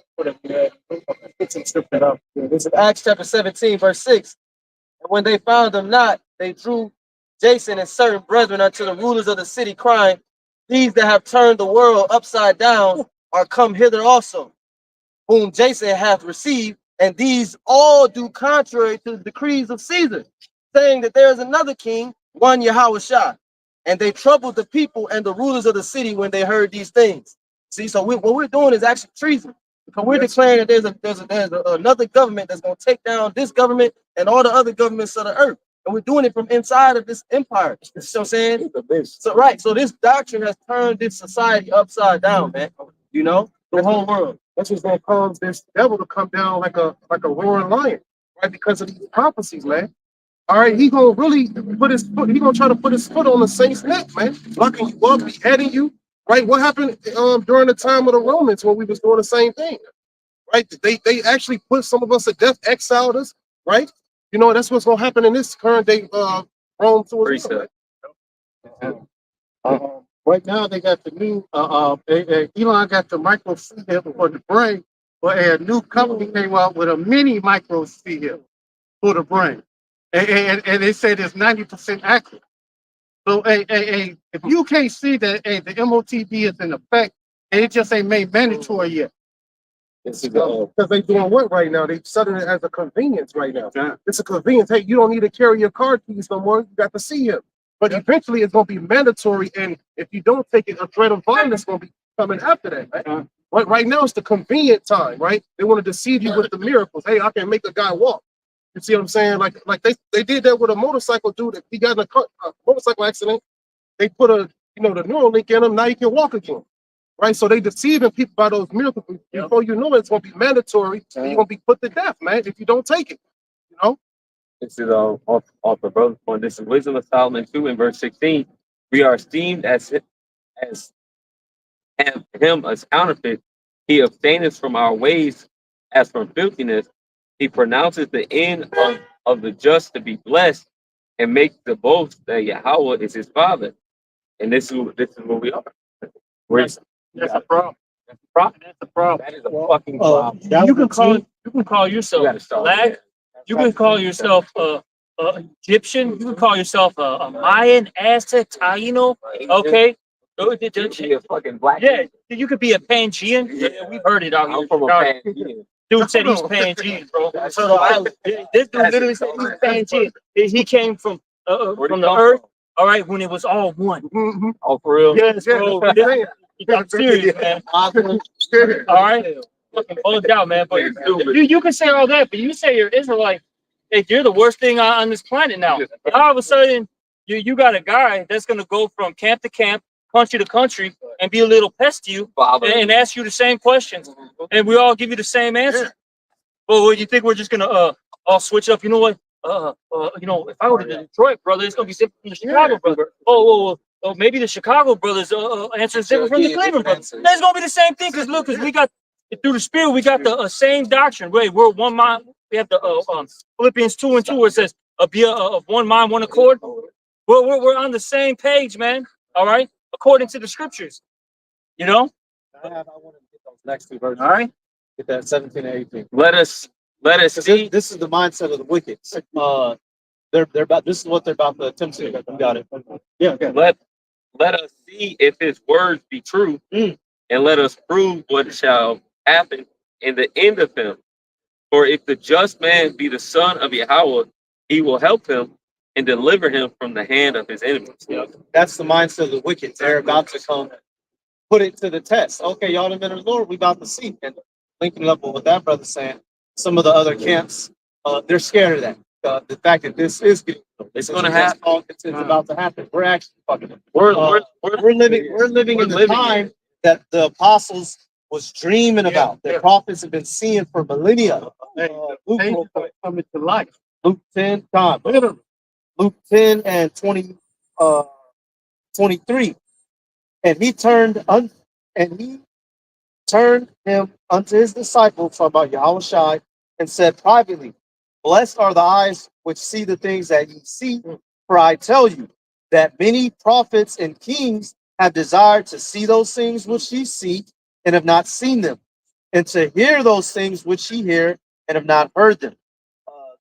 some scripture up. This is Acts chapter 17, verse 6. And when they found them not, they drew Jason and certain brethren unto the rulers of the city, crying, these that have turned the world upside down are come hither also, whom Jason hath received, and these all do contrary to the decrees of Caesar, saying that there is another king, one YAHAWASHI. And they troubled the people and the rulers of the city when they heard these things. See, so what we're doing is actually treason, because we're declaring that there's another government that's going to take down this government and all the other governments of the earth, and we're doing it from inside of this empire. You know what I'm saying? So this doctrine has turned this society upside down, man. The whole world. That's what's gonna cause this devil to come down like a roaring lion, right? Because of these prophecies, man. All right, he gonna really put his foot. He gonna try to put his foot on the saint's neck, man, locking you up, beheading you, right? What happened during the time of the Romans when we was doing the same thing, right? They actually put some of us to death, exiled us, right? That's what's gonna happen in this current day Rome too as well. Right now, they got the new, Elon got the micro C-hip for the brain, but a new company came out with a mini micro C-hip for the brain. And they said it's 90% accurate. So, if you can't see that, the MOTB is in effect, and it just ain't made mandatory yet. Because they doing what right now? They setting it as a convenience right now. It's a convenience. Hey, you don't need to carry your car keys no more. You got the C-hip. But eventually it's going to be mandatory, and if you don't take it, a threat of violence is going to be coming after that, right? Right now it's the convenient time, right? They want to deceive you with the miracles. Hey, I can make a guy walk. You see what I'm saying? Like they did that with a motorcycle dude. That he got in a motorcycle accident. They put the Neuralink in him. Now he can walk again, right? So they deceiving people by those miracles. Before you know it, it's going to be mandatory, and you're going to be put to death, man, if you don't take it. This is off the brother's point. This is Wisdom of Solomon 2 in verse 16. We are esteemed as him as counterfeit. He abstaineth from our ways as from filthiness. He pronounces the end of the just to be blessed, and makes the boast that Yahweh is his father. And this is where we are. That's a problem. That's a problem. That's a problem. That is a fucking problem. You can call yourself black. You can call yourself Egyptian. You can call yourself a Mayan, Aztec, Taino. Okay. You can be a fucking black. Yeah, you could be a Pangean. Yeah, we've heard it out here. I'm from a Pangean. Dude said he's Pangean, bro. This dude literally said he's Pangean. He came from the earth. All right, when it was all one. Oh, for real? Yes, bro. You got serious, man. All right. fucking bugged out, man. But you can say all that, but you say you're Israelite. Hey, you're the worst thing on this planet now. All of a sudden, you got a guy that's gonna go from camp to camp, country to country, and be a little pest to you and ask you the same questions, and we all give you the same answer. Well, you think we're just gonna all switch up? You know what? You know, if I go to the Detroit brother, it's gonna be different from the Chicago brother. Oh, maybe the Chicago brothers answer is different from the Cleveland brothers. That's gonna be the same thing because look, because we got through the Spirit, we got the same doctrine. Wait, we're one mind. We have the Philippians 2:2 where it says be of one mind, one accord. We're on the same page, man. All right, according to the scriptures. You know. I want to get those next two verses. All right. Get that 17 and 18. Let us see. This is the mindset of the wicked. They're about. This is what they're about to attempt to do. You got it. Yeah. Okay. Let us see if his words be true, and let us prove what shall happen in the end of him. For if the just man be the son of Yahawah, he will help him and deliver him from the hand of his enemies. That's the mindset of the wicked. They're about to come put it to the test. Okay, y'all the men of the Lord, we about to see. And linking up with what that brother saying, some of the other camps, they're scared of that. The fact that this is getting, it's going to happen. It's about to happen. We're actually fucking. We're living in the time that the apostles was dreaming about. The prophets have been seeing for millennia. Luke coming to life. Luke 10, Luke 10 and 20, 23. And he turned him unto his disciples, talking about YAHWASHI, and said privately, blessed are the eyes which see the things that ye see, for I tell you that many prophets and kings have desired to see those things which ye see and have not seen them, and to hear those things which ye hear and have not heard them.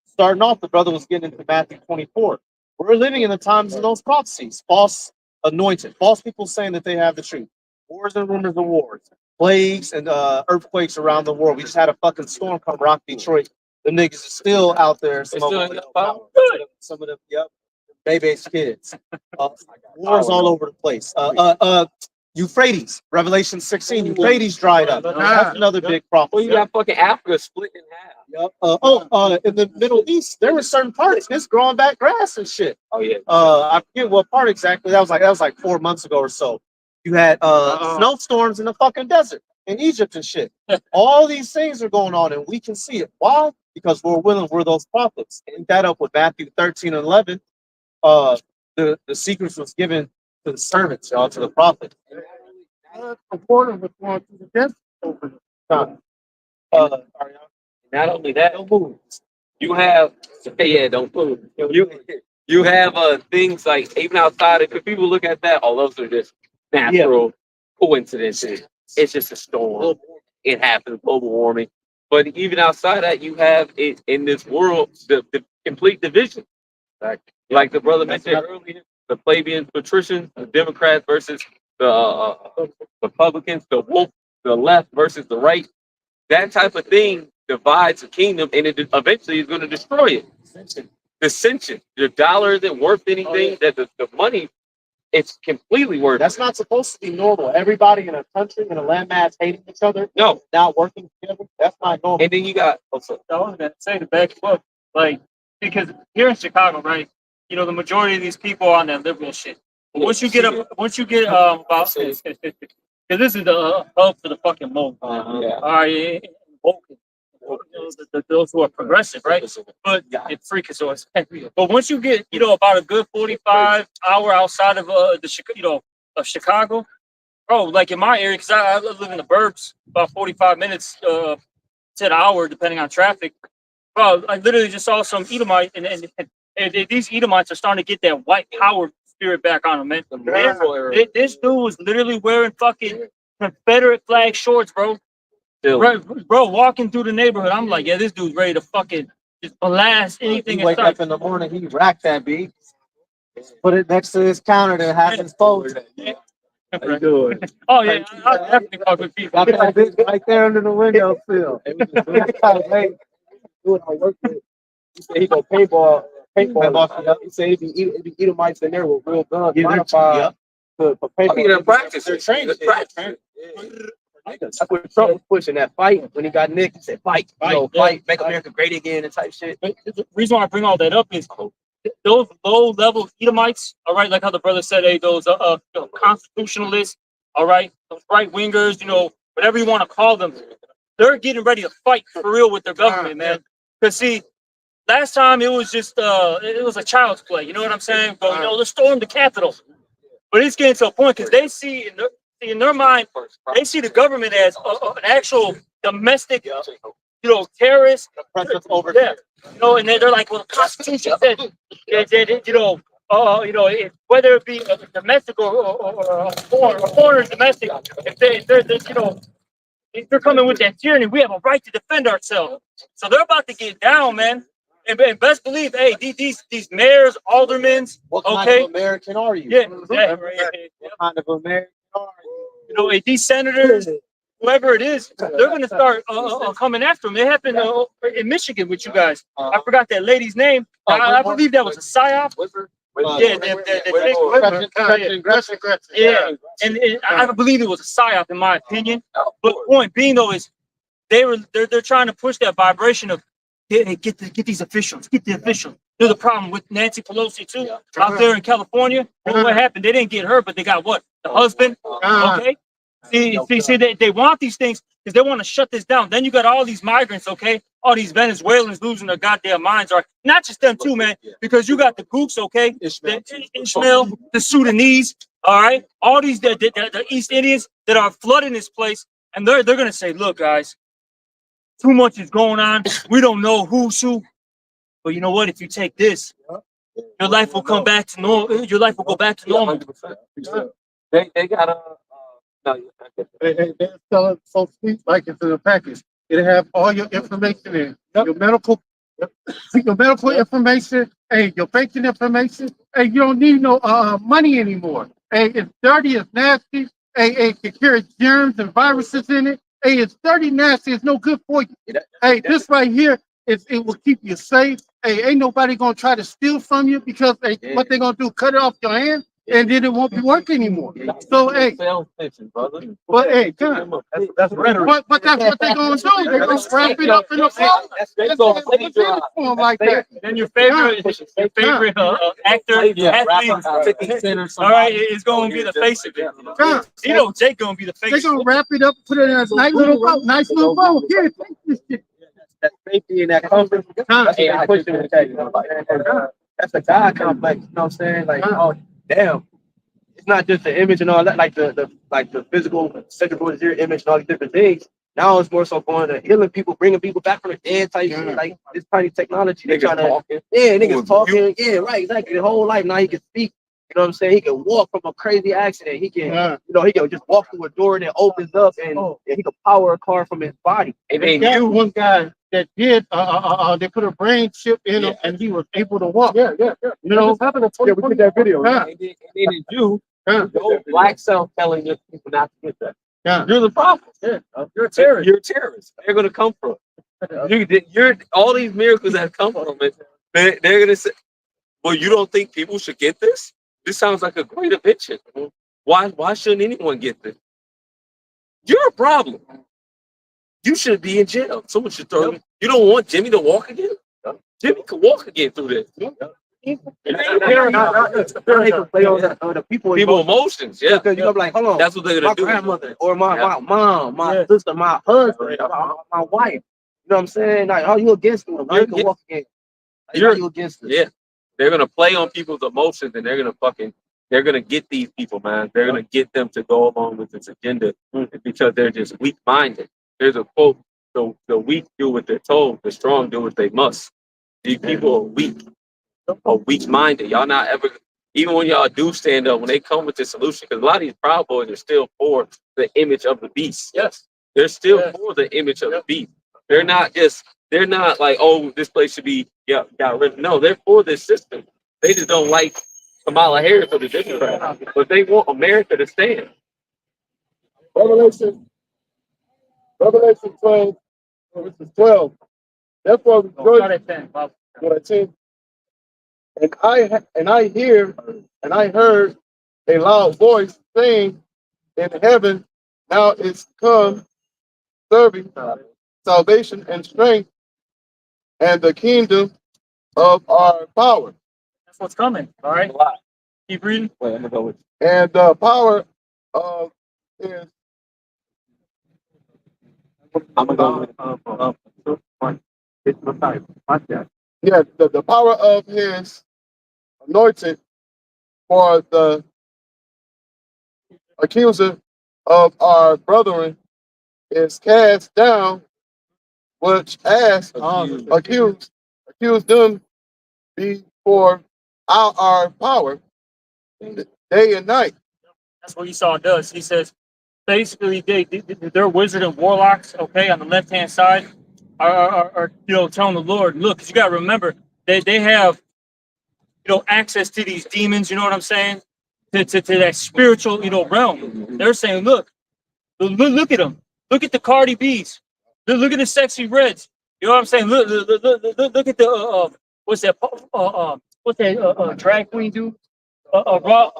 Starting off, the brother was getting into Matthew 24. We're living in the times of those prophecies, false anointed, false people saying that they have the truth, wars and rumors of wars, plagues and earthquakes around the world. We just had a fucking storm come rock Detroit. The niggas are still out there smoking. Some of them, yep, baby's kids. Wars all over the place. Euphrates, Revelation 16, Euphrates dried up. That's another big problem. Well, you got fucking Africa split in half. Yep. In the Middle East, there were certain parts it's growing back grass and shit. Oh yeah. I forget what part exactly. That was like 4 months ago or so. You had snowstorms in the fucking desert in Egypt and shit. All these things are going on, and we can see it. Why? Because we're willing. We're those prophets. Link that up with Matthew 13 and 11. The secrets was given to the servants, y'all, to the prophet. Important was going to the death over Not only that, you have don't move. You have things like even outside. If people look at that, all those are just natural coincidences. It's just a storm. It happens, global warming. But even outside that, you have it in this world the complete division. Like the brother mentioned earlier, the plebeians, patricians, the Democrats versus the Republicans, the left versus the right. That type of thing divides the kingdom, and it eventually is going to destroy it. Dissension. The dollar isn't worth anything. That the money, it's completely worth. That's not supposed to be normal. Everybody in a country in a landmass hating each other. No, not working together. That's not normal. And then you got. I was going to say the back up, like because here in Chicago, right? You know, the majority of these people are on that liberal shit. But once you get about because this is the hub for the fucking mold. All right, those who are progressive, right? But it's freakazoids. But once you get, about a good 45-hour outside of of Chicago, bro, like in my area, because I live in the burbs, about 45 minutes to an hour, depending on traffic. Bro, I literally just saw some Edomite, and these Edomites are starting to get that white power spirit back on them, man. This dude was literally wearing fucking Confederate flag shorts, bro. Right, bro, walking through the neighborhood, I'm like, yeah, this dude's ready to fucking just blast anything. He wake up in the morning, he racked that beat, put it next to his counter to have his phone. How you doing? Oh yeah, I definitely fuck with people. Got that bitch right there under the window still. Hey, doing our work with. He said he go paintball. He said he be Edomites in there with real guns, modified for paintball. Practice. They're trained. That's what Trump was pushing, that fight. When he got Nick, he said, fight, fight, make America great again and type shit. The reason why I bring all that up is those low-level Edomites, all right, like how the brother said, hey, those constitutionalists, all right, those right-wingers, whatever you want to call them, they're getting ready to fight for real with their government, man. Because, see, last time it was just, it was a child's play, you know what I'm saying? But, they stormed the Capitol. But it's getting to a point because they see in their mind, they see the government as an actual domestic, terrorist. Yeah. And they're like, well, the Constitution says, whether it be a domestic or a foreign domestic, if they're coming with that tyranny, we have a right to defend ourselves. So they're about to get down, man. And best believe, hey, these mayors, aldermen, What kind of American are you? Yeah, What kind of American are you? These senators, whoever it is, they're going to start coming after them. It happened in Michigan with you guys. I forgot that lady's name. I believe that was a psyop. Yeah, and I believe it was a psyop in my opinion. But the point being though is they're trying to push that vibration of get these officials, get the officials. There's a problem with Nancy Pelosi too out there in California. What happened? They didn't get her, but they got what? The husband. Okay. See, they want these things because they want to shut this down. Then you got all these migrants, okay? All these Venezuelans losing their goddamn minds, are not just them too, man. Because you got the Gooks, okay? Ishmael, the Sudanese, all right? All these the East Indians that are flooding this place, and they're gonna say, look, guys, too much is going on. We don't know who's who. But you know what? If you take this, your life will come back to normal. Your life will go back to normal. They got They sell it so sweet like it's in a package. It have all your information in your medical information, hey, your banking information. Hey, you don't need no money anymore. Hey, it's dirty, it's nasty. Hey, it can carry germs and viruses in it. Hey, it's dirty, nasty. It's no good for you. Hey, this right here, it will keep you safe. Hey, ain't nobody gonna try to steal from you because what they gonna do? Cut it off your hand. And then it won't be working anymore. So, hey, but hey, that's rhetoric. But that's what they're gonna do. They're gonna wrap it up in a phone. That's gonna form like that. Then your favorite actor, athlete, all right, is going to be the face of it. Jake going to be the face. They're gonna wrap it up, put it in a nice little bow. Yeah, take this shit. That safety and that comfort. That's a God complex. You know what I'm saying? Like, oh damn. It's not just the image and all that, like the physical, central image and all these different things. Now it's more so going to healing people, bringing people back from the dead type shit. Like this tiny technology. They're trying to, niggas talking. Yeah, right, exactly. The whole life now he can speak. You know what I'm saying? He can walk from a crazy accident. He can, he can just walk through a door and it opens up, and he can power a car from his body. And then one guy that did, they put a brain chip in him, and he was able to walk. Yeah. You know, we did that video. And then you, your black self telling your people not to get that. Yeah. You're the problem. Yeah. You're a terrorist. You're a terrorist. They're going to come from. You're all these miracles that come from it. They're going to say, well, you don't think people should get this? This sounds like a great invention. Why shouldn't anyone get this? You're a problem. You should be in jail. Someone should throw you. You don't want Jimmy to walk again? Jimmy can walk again through this. People emotions, yeah. Because you're like, hold on. That's what they're gonna do. My grandmother or my mom, my sister, my husband, my wife. You know what I'm saying? Like, oh, you against them? You can walk again. You against them? Yeah. They're gonna play on people's emotions, and they're gonna get these people, man. They're gonna get them to go along with this agenda because they're just weak-minded. There's a quote: "The weak do what they're told; the strong do what they must." These people are weak-minded. Y'all not ever, even when y'all do stand up, when they come with the solution, because a lot of these Proud Boys are still for the image of the beast. Yes, they're still for the image of the beast. They're not like, oh, this place should be got rid of. No, they're for this system. They just don't like Kamala Harris for the Democrat, but they want America to stand. Revelation 12, verses 12. Therefore, rejoice. What I said. And I heard a loud voice saying in heaven, now it's come serving salvation and strength and the kingdom of our power. That's what's coming. All right. Keep reading. Wait, I'm gonna go with And the power of his I'm gonna go with yeah, the power of his anointed for the accuser of our brethren is cast down, which as accused them before our power day and night. That's what Esau does. He says, basically, they're wizard and warlocks. Okay, on the left hand side, are telling the Lord, look, 'cause you got to remember they have access to these demons. You know what I'm saying? To that spiritual realm. They're saying, look at them. Look at the Cardi B's. Look at the sexy reds. You know what I'm saying? Look at the what's that? What's that drag queen do? RuPaul.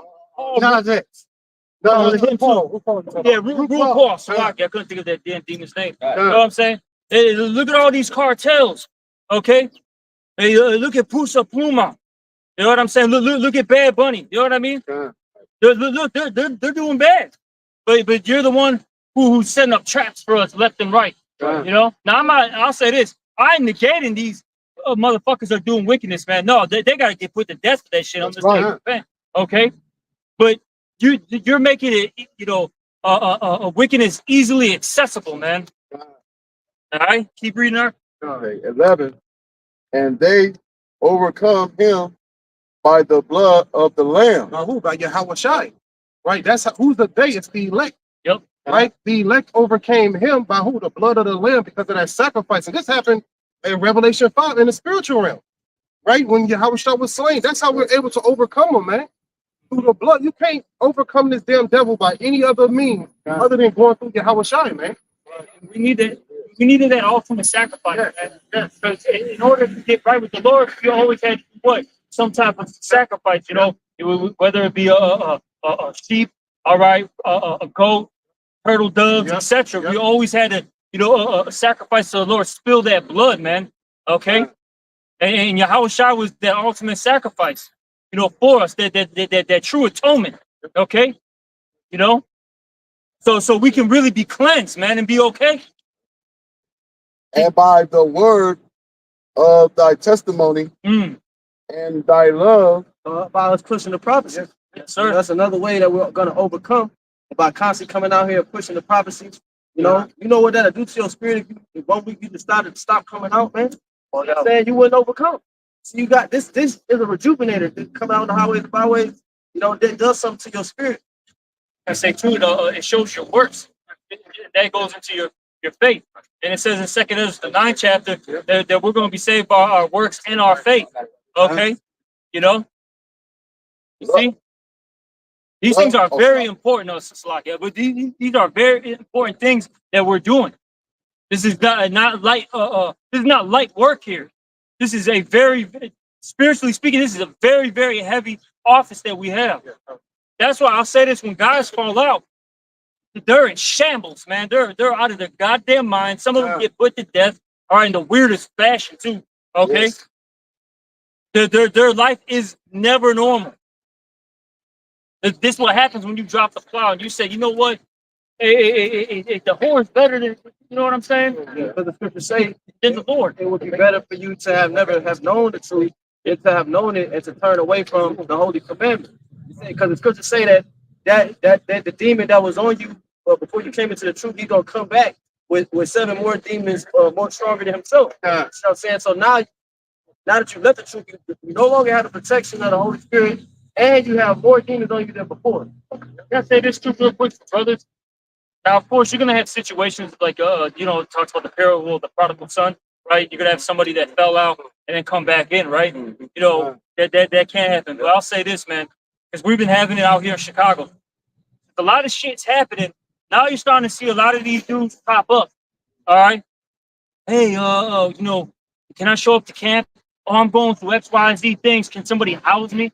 Sorry, I couldn't think of that damn demon's name. You know what I'm saying? Hey, look at all these cartels. Okay. Hey, look at Pusa Pluma. You know what I'm saying? Look at Bad Bunny. You know what I mean? They're doing bad. But you're the one who's setting up traps for us left and right. You know? Now I'll say this. I'm negating these motherfuckers are doing wickedness, man. No, they gotta get put to death for that shit. I'm just saying, okay? But you're making it, wickedness easily accessible, man. All right, keep reading her. 11. And they overcome him by the blood of the Lamb. Who? By YAHAWASHI. Right? Who's the they? It's the elect. Yep. Right? The elect overcame him by who? The blood of the Lamb, because of that sacrifice. And this happened in Revelation 5 in the spiritual realm. Right? When YAHAWASHI was slain. That's how we're able to overcome him, man. Through the blood. You can't overcome this damn devil by any other means other than going through YAHAWASHI, man. We needed that ultimate sacrifice, man. Yes. Because in order to get right with the Lord, you always had to do what? Some type of sacrifice, whether it be a sheep, all right, a goat, turtle doves, etc. We always had to, sacrifice to the Lord, spill that blood, man. Okay, and Yahawashi was that ultimate sacrifice, for us, that true atonement. Okay, so we can really be cleansed, man, and be okay. And by the word of thy testimony and thy love, by us pushing the prophecy. Yes, sir. That's another way that we're gonna overcome, by constantly coming out here and pushing the prophecies. You know what that'll do to your spirit if 1 week you decided to stop coming out, man. You know what I'm saying? You wouldn't overcome. So you got this is a rejuvenator that coming out on the highways, byways, that does something to your spirit. I say too, it shows your works. That goes into your faith. And it says in 2 Ezra, the 9th chapter, that we're going to be saved by our works and our faith. Okay? You see? These things are very important, but these are very important things that we're doing. This is not light. This is not light work here. This is a very, spiritually speaking, this is a very, very heavy office that we have. That's why I'll say this: when guys fall out, they're in shambles, man. They're out of their goddamn mind. Some of them get put to death, or in the weirdest fashion too. Okay, their life is never normal. This is what happens when you drop the plow and you say, you know what? The horse better than, you know what I'm saying? Because the scriptures say Than the Lord. it would be better for you to have never have known the truth than to have known it and to turn away from the holy commandment. Because the scriptures say that the demon that was on you before you came into the truth, he's gonna come back with 7 more demons more stronger than himself. You know what I'm saying? So now that you left the truth, you no longer have the protection of the Holy Spirit, and you have more demons on you than before. Can I say this too real quick, brothers? Now, of course, you're gonna have situations like it talks about the parable of the prodigal son, right? You're gonna have somebody that fell out and then come back in, right? That can't happen. But I'll say this, man, because we've been having it out here in Chicago. A lot of shit's happening. Now you're starting to see a lot of these dudes pop up. All right. Hey, can I show up to camp? Oh, I'm going through X, Y, and Z things. Can somebody house me?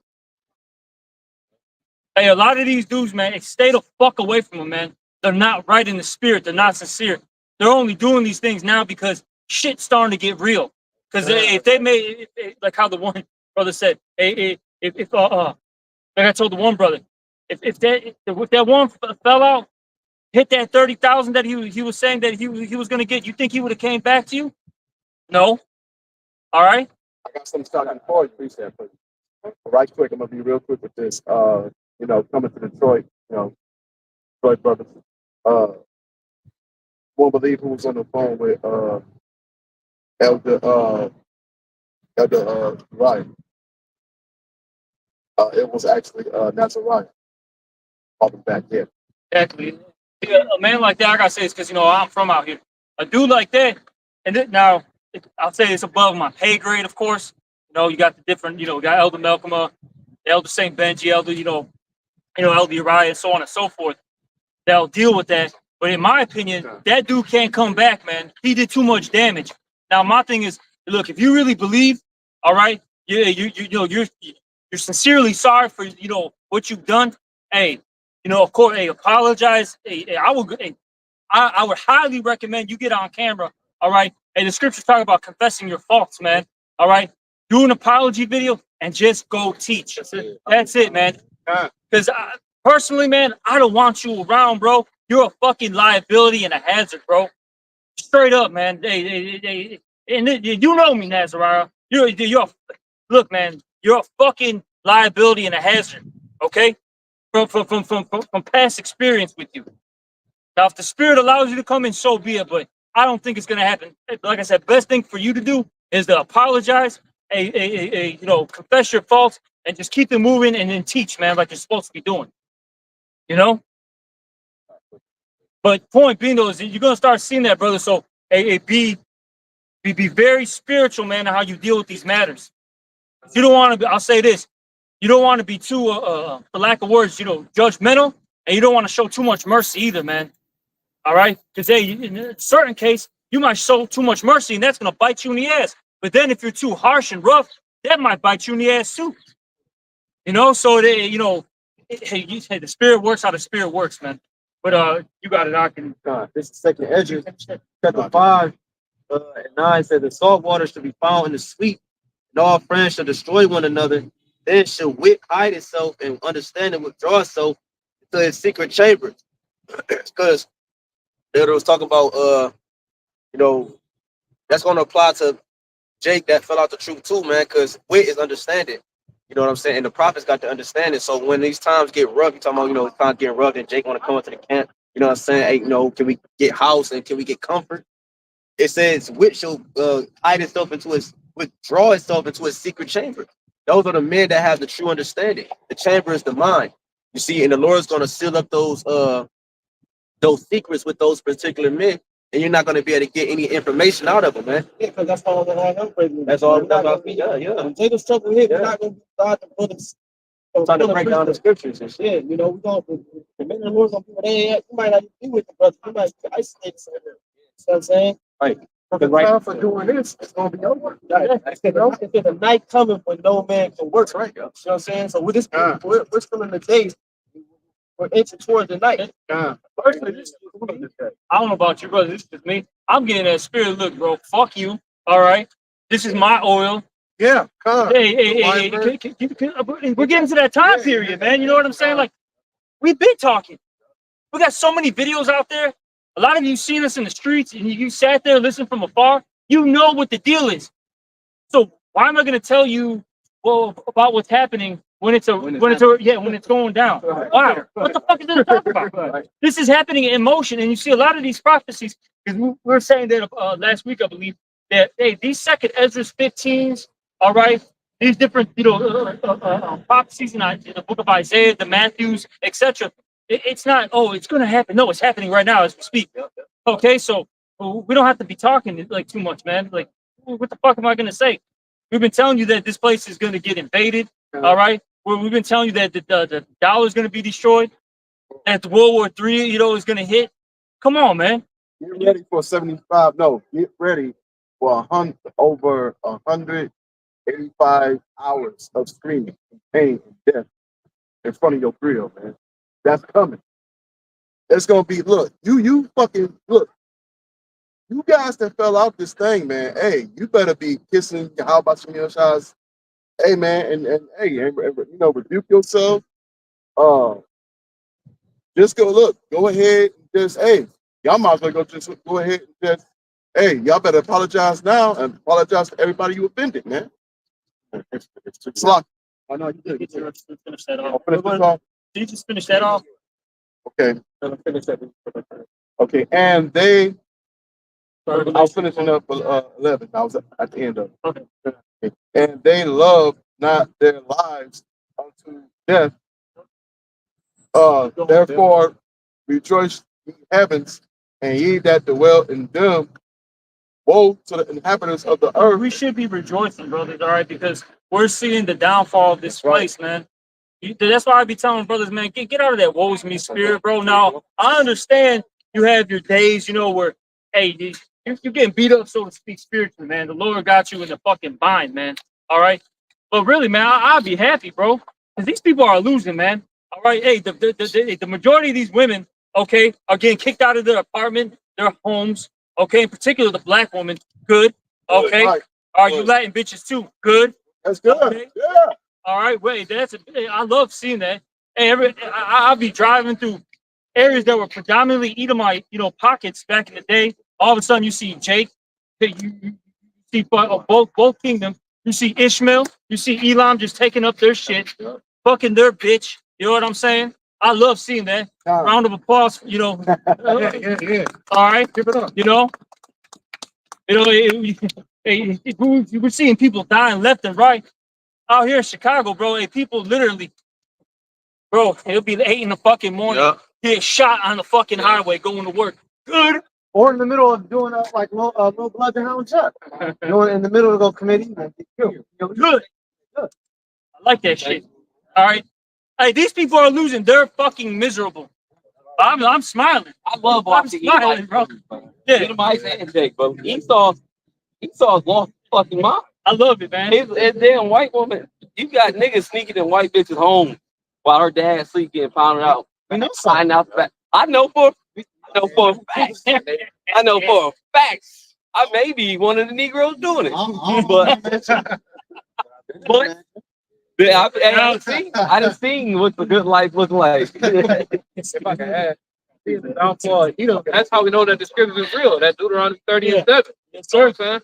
Hey, a lot of these dudes, man, stay the fuck away from them, man. they're not right in the spirit. They're not sincere. They're only doing these things now because shit's starting to get real. Because if they made, like how the one brother said, if like I told the one brother, if that one fell out, hit that 30,000 that he was saying that he was gonna get, you think he would have came back to you? No. All right. I got some stuff for you, appreciate it. Right quick, I'm gonna be real quick with this. You know, coming to Detroit, you know, Detroit brothers. Won't believe who was on the phone with Elder Ryan. It was actually Nazariah. I'll be back there. Exactly. Yeah, a man like that, I gotta say, it's because I'm from out here. A dude like that, and now I'll say it's above my pay grade, of course. You got the different, you got Elder Malcolm, Elder Saint Benji, Elder, Elder Uriah, and so on and so forth. That'll deal with that. But in my opinion, that dude can't come back, man. He did too much damage. Now my thing is, look, if you really believe, all right, you're sincerely sorry for what you've done. Hey, of course, hey, apologize. Hey, I would highly recommend you get on camera. All right. Hey, the scriptures talk about confessing your faults, man. All right. Do an apology video and just go teach. That's it, man. Because personally, man, I don't want you around, bro. You're a fucking liability and a hazard, bro. Straight up, man. And you know me, Nazariah. Look, man. You're a fucking liability and a hazard. Okay. From past experience with you. Now, if the Spirit allows you to come in, so be it. But I don't think it's gonna happen. Like I said, best thing for you to do is to apologize, confess your faults, and just keep it moving, and then teach, man, like you're supposed to be doing. But point being, though, is that you're gonna start seeing that, brother. So, be very spiritual, man, in how you deal with these matters. You don't want to be. I'll say this. You don't want to be too, for lack of words, judgmental, and you don't want to show too much mercy either, man. All right, because in a certain case, you might show too much mercy, and that's gonna bite you in the ass. But then, if you're too harsh and rough, that might bite you in the ass too. So the Spirit works how the Spirit works, man. But you got it. I can. This is second Ezra, chapter 5 and 9 says the salt water should be found in the sweet, and all friends shall destroy one another. Then shall wit hide itself, and understanding withdraw itself into its secret chamber. Because it was talking about that's going to apply to Jake that fell out the truth too, man. Because wit is understanding. You know what I'm saying? And the prophets got to understand it. So when these times get rough, you talking about, times getting rough, and Jake want to come into the camp. You know what I'm saying? Hey, can we get house and can we get comfort? It says wit shall hide itself withdraw itself into a secret chamber. Those are the men that have the true understanding. The chamber is the mind. You see, and the Lord's going to seal up those secrets with those particular men, and you're not going to be able to get any information out of them, man. Yeah, because that's all that I know. That's all. Yeah. When Jacob's trouble hit, we're not going to be God to put us. Trying to break down the scriptures and shit. We're going to, the men of the Lord's going to be, you might not be with the brother. You might isolate somewhere. You know what I'm saying? Right. The time for doing this, it's gonna be over. It's a night coming when no man can work. Right. You know what I'm saying? So with this, we're still in the days. We're inching towards the night. Personally, I don't know about you, brother. This is just me. I'm getting that spirit look, bro. Fuck you. All right. This is my oil. Yeah. Hey. We're getting to that time period, man. You know what I'm saying? Like, we've been talking. We got so many videos out there. A lot of you seen us in the streets, and you sat there listening from afar. You know what the deal is. So why am I going to tell you about what's happening when it's going down? Wow, what the fuck is this talking about? This is happening in motion, and you see a lot of these prophecies. Because we were saying that last week, I believe, that these second Ezra's 15s, all right, these different prophecies in the book of Isaiah, the Matthews, etc. It's not, it's going to happen. No, it's happening right now as we speak. Okay, so we don't have to be talking like too much, man. Like, what the fuck am I going to say? We've been telling you that this place is going to get invaded. All right, we've been telling you that the dollar is going to be destroyed, that the World War III, is going to hit. Come on, man. Get ready for 75. No, get ready for over 185 hours of screaming, pain, and death in front of your grill, man. That's coming. It's gonna be look, you fucking look. You guys that fell out this thing, man. Hey, you better be kissing how about your shots. Hey man, and hey, and, you know, rebuke yourself. Just go ahead and just hey, y'all might as well go ahead and just hey, y'all better apologize now and apologize to everybody you offended, man. It's locked. I know you did. Finish that I'll off. finish this off. Did you just finish that off? Okay. Okay, and they I was finishing up 11. I was at the end of it. Okay. And they love not their lives unto death. Therefore, rejoice in heavens, and ye that dwell in them. Woe to the inhabitants of the earth. We should be rejoicing, brothers, all right, because we're seeing the downfall of this place, man. That's why I be telling brothers, man, get out of that woes me spirit, bro. Now, I understand you have your days, you know, where, hey, you're getting beat up, so to speak, spiritually, man. The Lord got you in the fucking bind, man, all right? But really, man, I'll be happy, bro, because these people are losing, man, all right? Hey, the majority of these women, okay, are getting kicked out of their apartment, their homes, okay, in particular the black woman, good, okay? Right. Are you Latin bitches too? Good. That's good. Okay. Yeah. All right, wait, I love seeing that. Hey, I'll be driving through areas that were predominantly Edomite, you know, pockets back in the day. All of a sudden, you see Jake, you see both kingdoms. You see Ishmael, you see Elam just taking up their shit, fucking their bitch. You know what I'm saying? I love seeing that. Round of applause, you know. Yeah. All right, give it up. You know, we're seeing people dying left and right. Out here in Chicago, bro, hey, people literally, bro, it'll be 8 in the fucking morning, get shot on the fucking highway going to work. Good. Or in the middle of doing like low blood and hound shot. Going in the middle of the committee. Good. I like that shit. All right. Hey, these people are losing. They're fucking miserable. I'm smiling. I love watching smiling, bro. Yeah. Edomites and Jake, bro. Esau's lost fucking mind. I love it, man. It's damn white woman. You got niggas sneaking in white bitches home while her dad sleep getting found out. I know for a fact. I know for a fact. I may be one of the Negroes doing it. But I done seen what the good life look like. If I can add, downfall, you know, that's how we know that the scripture is real. That Deuteronomy 30 and 7. Yes, sir, man.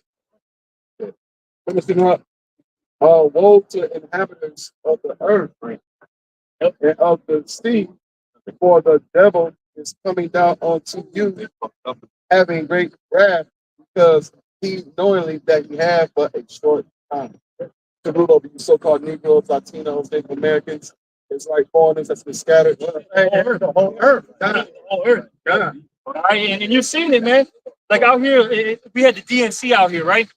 Finishing up. Woe to the inhabitants of the earth and of the sea, for the devil is coming down onto you, having great wrath, because he knowingly that he had but a short time. To rule over you so-called Negroes, Latinos, Native Americans, it's like foreigners that's been scattered. The whole earth. All right, and you're seeing it, man. Like out here, we had the DNC out here, right?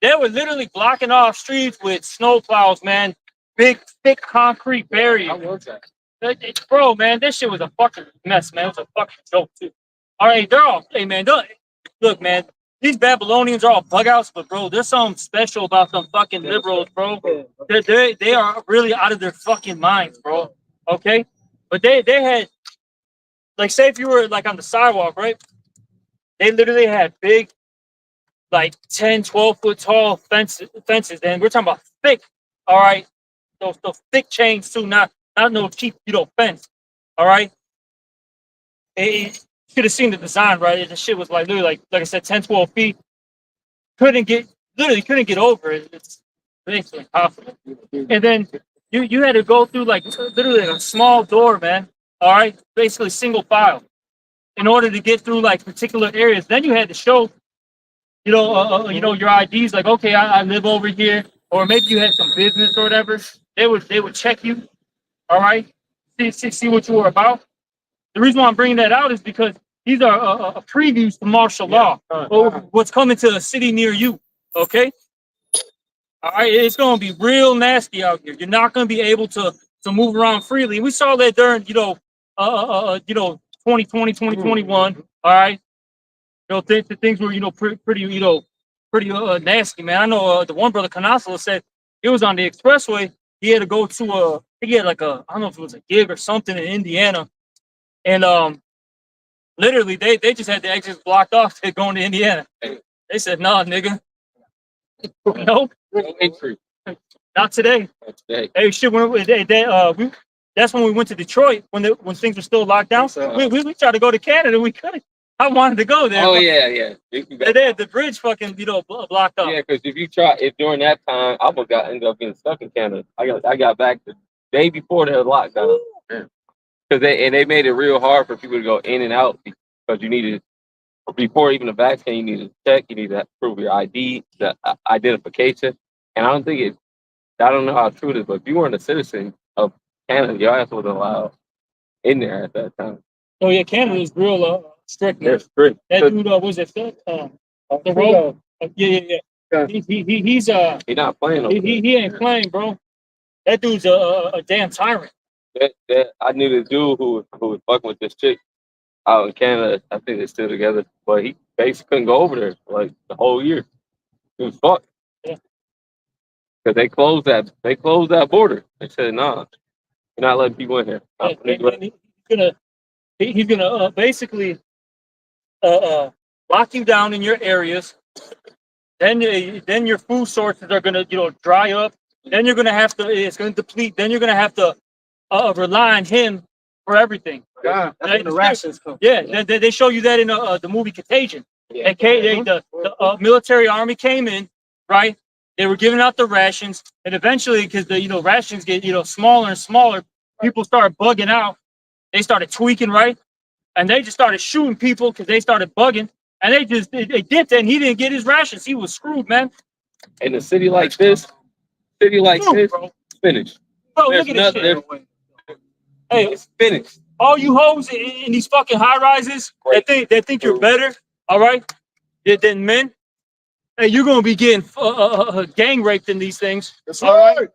They were literally blocking off streets with snow plows, man. Big, thick concrete barriers. Bro, man, this shit was a fucking mess, man. It was a fucking joke, too. All right, hey, man, look, man, these Babylonians are all bug outs, but, bro, there's something special about some fucking liberals, bro. They are really out of their fucking minds, bro. Okay? But they had, like, say if you were, like, on the sidewalk, right? They literally had big, like 10, 12 foot tall fences. And we're talking about thick, all right? Those thick chains too, not no cheap, you know, fence. All right. You should have seen the design, right? The shit was like literally like I said, 10, 12 feet. Couldn't get over it. It's basically impossible. And then you had to go through like literally a small door, man. All right, basically single file, in order to get through like particular areas. Then you had to show, you know, your IDs. Like, okay, I live over here, or maybe you had some business or whatever. They would check you. All right, see what you were about. The reason why I'm bringing that out is because these are previews to martial law, or what's coming to a city near you. Okay, all right, it's gonna be real nasty out here. You're not gonna be able to move around freely. We saw that during 2020, 2021. All right, things were pretty nasty, man. I know the one brother Canasala said he was on the expressway. He had to go to he had like I don't know if it was a gig or something in Indiana, And literally they just had the exits blocked off to going to Indiana. They said, "Nah, nigga, nope, No entry. not today." Not today. Hey, shit, that's when we went to Detroit when things were still locked down. We tried to go to Canada, we couldn't. I wanted to go there. Oh yeah. They had the bridge fucking blocked up. Yeah, because if during that time I would ended up getting stuck in Canada. I got back the day before the lockdown. Because they made it real hard for people to go in and out because you needed, before even the vaccine, you needed to check, you needed to prove your ID, the identification. And I don't know how true it is, but if you weren't a citizen of Canada, your ass wasn't allowed in there at that time. Oh yeah, Canada is real strict. They're strict. That dude was it Phil? The road. Yeah. He's not playing over he ain't playing, bro. That dude's a damn tyrant. I knew this dude who was fucking with this chick out in Canada. I think they're still together, but he basically couldn't go over there for like the whole year. He was fucked. Yeah. Because they closed that border. They said, "Nah, you're not letting people in here." He's gonna basically lock you down in your areas. Then your food sources are gonna dry up. Then you're gonna have to. It's gonna deplete. Then you're gonna have to rely on him for everything. Yeah, that's when the rations come. Yeah, they show you that in the movie Contagion. Yeah. The military army came in, right? They were giving out the rations, and eventually, because the rations get smaller and smaller, people started bugging out. They started tweaking, right? And they just started shooting people because they started bugging, and they dipped, and he didn't get his rations. He was screwed, man. In a city like this, Bro. finished. Bro, There's look at this shit. Hey, It's finished. all you hoes in these fucking high rises that think you're better, all right, than men. Hey, you're gonna be getting gang raped in these things. All right.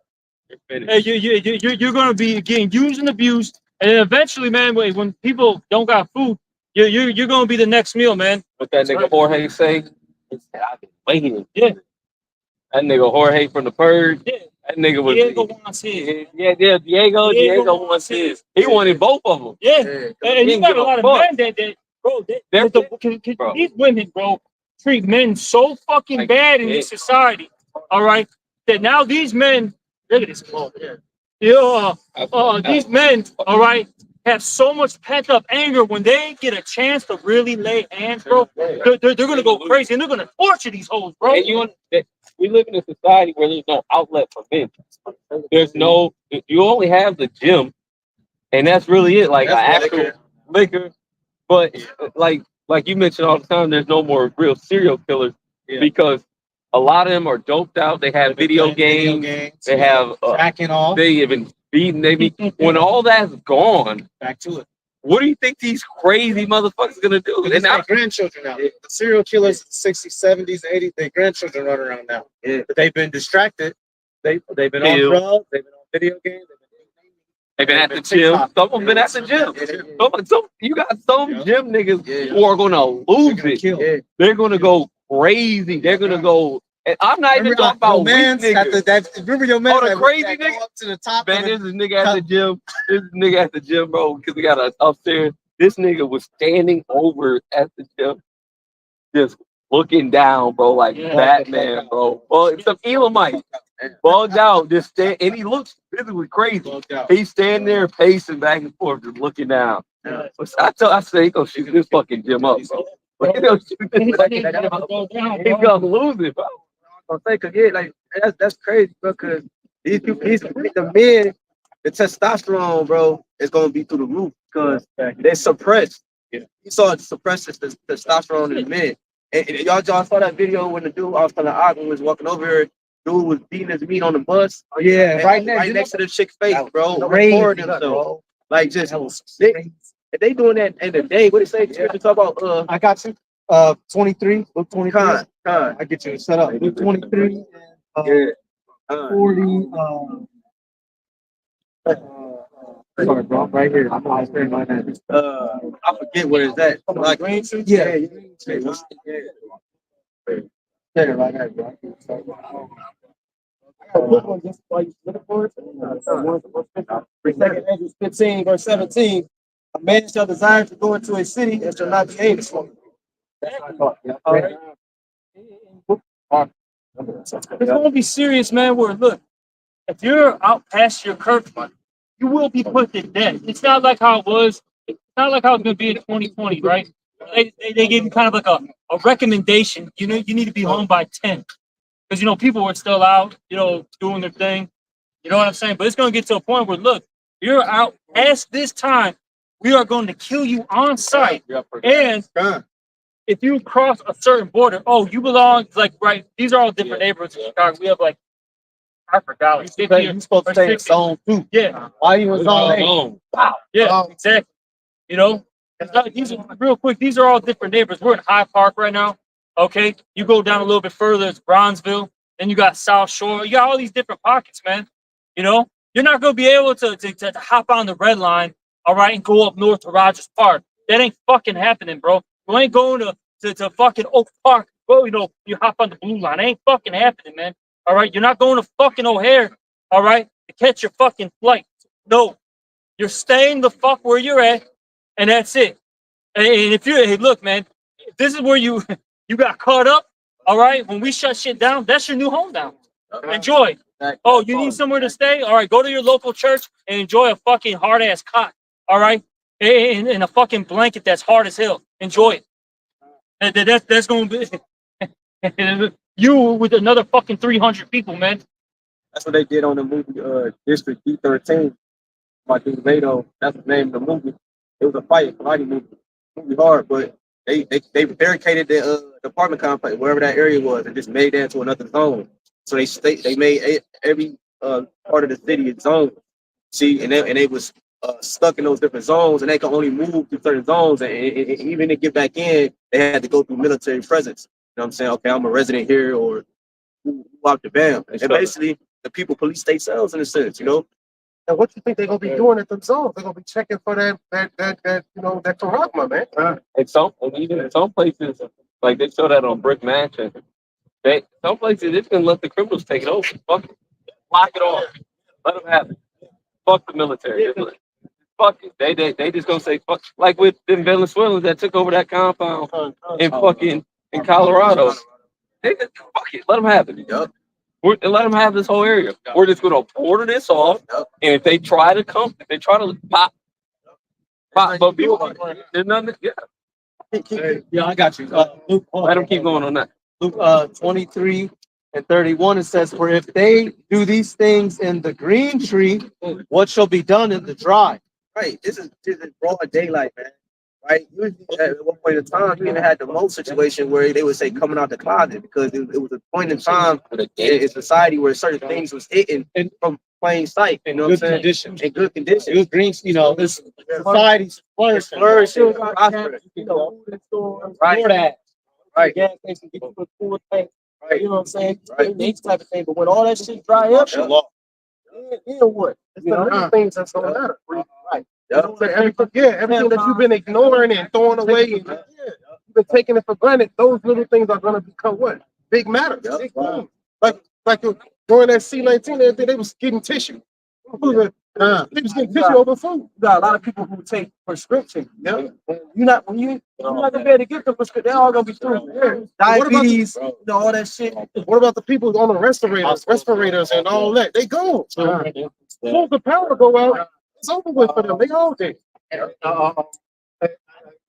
Hey, you're gonna be getting used and abused, and then eventually, man, when people don't got food, you're gonna be the next meal, man. What that nigga Jorge say? He said, "I've been waiting." Yeah. That nigga Jorge from the Purge. Yeah. That nigga was. Diego wants his. Yeah, Diego wants his. He wanted both of them. Yeah. And you got a lot of men that these women, bro, treat men so fucking bad in this society. All right, that now these men, look at this. These men, all right, have so much pent up anger when they get a chance to really lay hands, bro. They're gonna go crazy and they're gonna torture these hoes, bro. And we live in a society where there's no outlet for men. There's no. You only have the gym, and that's really it. Like actual liquor. But like you mentioned all the time, there's no more real serial killers because a lot of them are doped out. They have video games. They have tracking off. They even beaten. When all that's gone, Back to it. what do you think these crazy motherfuckers gonna do? It's like grandchildren now. The serial killers in the 60s, 70s, 80s, their grandchildren run around now. Yeah. But they've been distracted. They've been on drugs. They've been on video games. They've been at the gym. Some of them been at the gym. You got some gym niggas who are gonna lose it. They're gonna go crazy. They're gonna go. And I'm not even talking about weak niggas. Remember your man? The crazy nigga up to the top. Man, there's this nigga at the gym. Bro, because we got us upstairs. This nigga was standing over at the gym, just looking down, bro, like Batman, bro. Well, it's some Elamite. Bugged out, just stand, and he looks physically crazy. He's standing there pacing back and forth, just looking down. I say, he gonna shoot this fucking gym up, bro. He gonna shoot this fucking gym up. He's gonna lose it, bro. I'm saying, cause like that's crazy, bro. Cause these people, the men, the testosterone, bro, is gonna be through the roof because they're suppressed. You saw it suppresses the testosterone in the men. And y'all saw that video when the dude I was telling Ogden was walking over here. Dude was beating his meat on the bus. Oh yeah, right next to the chick's face, bro. Recording himself. Like just they doing that in the day. What do you say? Talk about I got you. 23. Look 23. I get you set up. 23. 40. Sorry, bro. Right here. I'm always saying my name. I forget what is that. Like green suit? Yeah. Yeah, right there, bro. I got a quick one just while you looking for it. Second Ezra 15, verse 17. A man shall desire to go into a city and shall not be able to. All right. It's gonna be serious, man. Where look, if you're out past your curfew, you will be put to death. It's not like how it was. It's not like how it's gonna be in 2020, right? They gave you kind of like a recommendation. You know, you need to be home by 10 because you know people were still out, you know, doing their thing. You know what I'm saying? But it's gonna get to a point where look, you're out past this time. We are going to kill you on site, and if you cross a certain border, oh, you belong like right. These are all different neighborhoods in Chicago. We have like I forgot. Like 50 You're supposed to stay in zone 2. Yeah. Why you in zone 8? Wow. Yeah, exactly. You know, these are real quick. These are all different neighborhoods. We're in High Park right now. Okay, you go down a little bit further, it's Bronzeville. Then you got South Shore. You got all these different pockets, man. You know, you're not gonna be able to hop on the red line, all right, and go up north to Rogers Park. That ain't fucking happening, bro. You ain't going to fucking Oak Park. Bro, you know, you hop on the blue line. It ain't fucking happening, man. All right, you're not going to fucking O'Hare, all right, to catch your fucking flight. No, you're staying the fuck where you're at, and that's it. And if you, hey, look, man, if this is where you you got caught up, all right. When we shut shit down, that's your new home now. Enjoy. Oh, you need somewhere to stay? All right, go to your local church and enjoy a fucking hard ass cot. All right, and a fucking blanket that's hard as hell. Enjoy it. That's gonna be you with another fucking 300 people, man. That's what they did on the movie District D13 by Dude Vado. That's the name of the movie. It was a fight, karate movie hard, but they barricaded the apartment complex, wherever that area was, and just made that into another zone. So they made every part of the city a zone. See, and they was stuck in those different zones, and they could only move through certain zones, and even to get back in, they had to go through military presence. You know what I'm saying? Okay, I'm a resident here, or who out the bam. And basically, the people police themselves in a sense, you know. And what you think they're gonna be doing at them zones? They're gonna be checking for that you know, that charisma, man. And even in some places, like they show that on Brick Mansion, some places it's gonna let the criminals take it over. Fuck it. Lock it off. Let them have it. Fuck the military. Fuck it. They just gonna say fuck, like with them Venezuelans that took over that compound in Colorado. They just, fuck it. Let them have it. Yep. Let them have this whole area. We're just gonna border this off, and if they try to pop, but people, there's nothing. Yeah, Yeah, I got you. Luke, let them keep going on that. Luke 23 and 31, it says, "For if they do these things in the green tree, what shall be done in the dry?" Right. This is broad daylight, man. Right. Usually at one point in time, you even had the most situation where they would say coming out the closet, because it was a point in time in society where certain things was hidden from plain sight. You know what I'm saying? Conditions. In good conditions. It was green, you know, this society's flourishing. Flourishing. You know, Right. that. Right. Gas station, get you a cool thing. Right. You know what I'm saying? Right. These type of thing. But when all that shit dry up, Yep. then what? It's the little things that's gonna matter. Right. Yep. So everything that you've been ignoring and throwing away, and you've been taking it for granted, those little things are gonna become what? Big matters. Yep. Big things. Like during that C-19, they was getting tissue. They was getting tissue over food. You got a lot of people who take prescription. Yeah. You're not gonna be able to get the prescription. They're all gonna be through. Yeah. Diabetes, you know, all that shit. What about the people on the respirators and all that? They go. So the power go out. It's over with for them. They all day.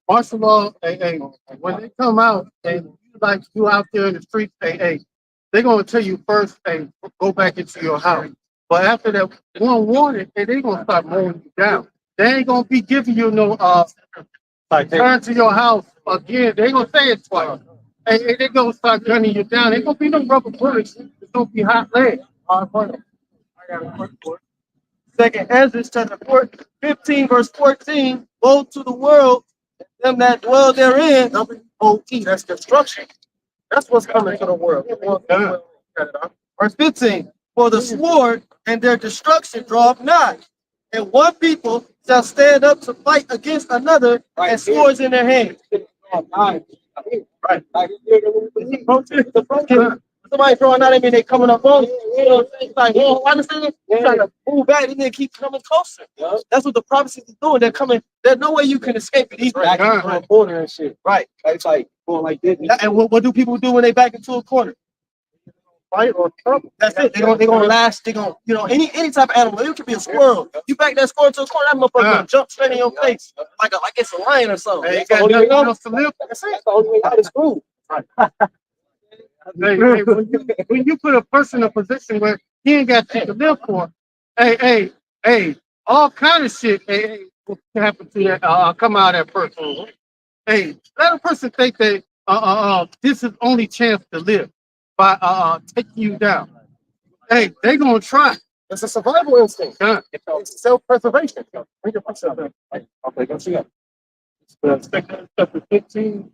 Martial law, when they come out and you out there in the streets, they're gonna tell you first, go back into your house. But after that one warning, they're gonna start mowing you down. They ain't gonna be giving you no return to your house again. They ain't gonna say it twice. And they're gonna start gunning you down. Ain't gonna be no rubber bullets. It's gonna be hot lead. I got a quick one. Second Ezra chapter 15, verse 14. Woe to the world, them that dwell therein. O-E, that's destruction. That's what's coming to the world. Verse 15. For the sword and their destruction draweth nigh, and one people shall stand up to fight against another, and swords in their hands. Right. somebody throwing out at me, they coming up on you. You know what I'm saying? It's like, well, understand? You're trying to move back, and then keep coming closer. That's what the prophecies is doing. They're coming. There's no way you can escape it. These back into a corner and shit. Right. It's like going like this. And what do people do when they back into a corner? Fight or trouble. That's it. They're gonna last. They're gonna, you know, any type of animal. It could be a squirrel. You back that squirrel to a corner, that motherfucker gonna jump straight in your face like it's a lion or something. Hey, that's the only way else to live. That's the only way out of school. When you put a person in a position where he ain't got shit to live for, hey, all kind of shit, will happen to that. Come out at first. Hey, let a person think that this is only chance to live by taking you down. Hey, they gonna try. It's a survival instinct. It's self-preservation. Okay, go see it. Chapter 15,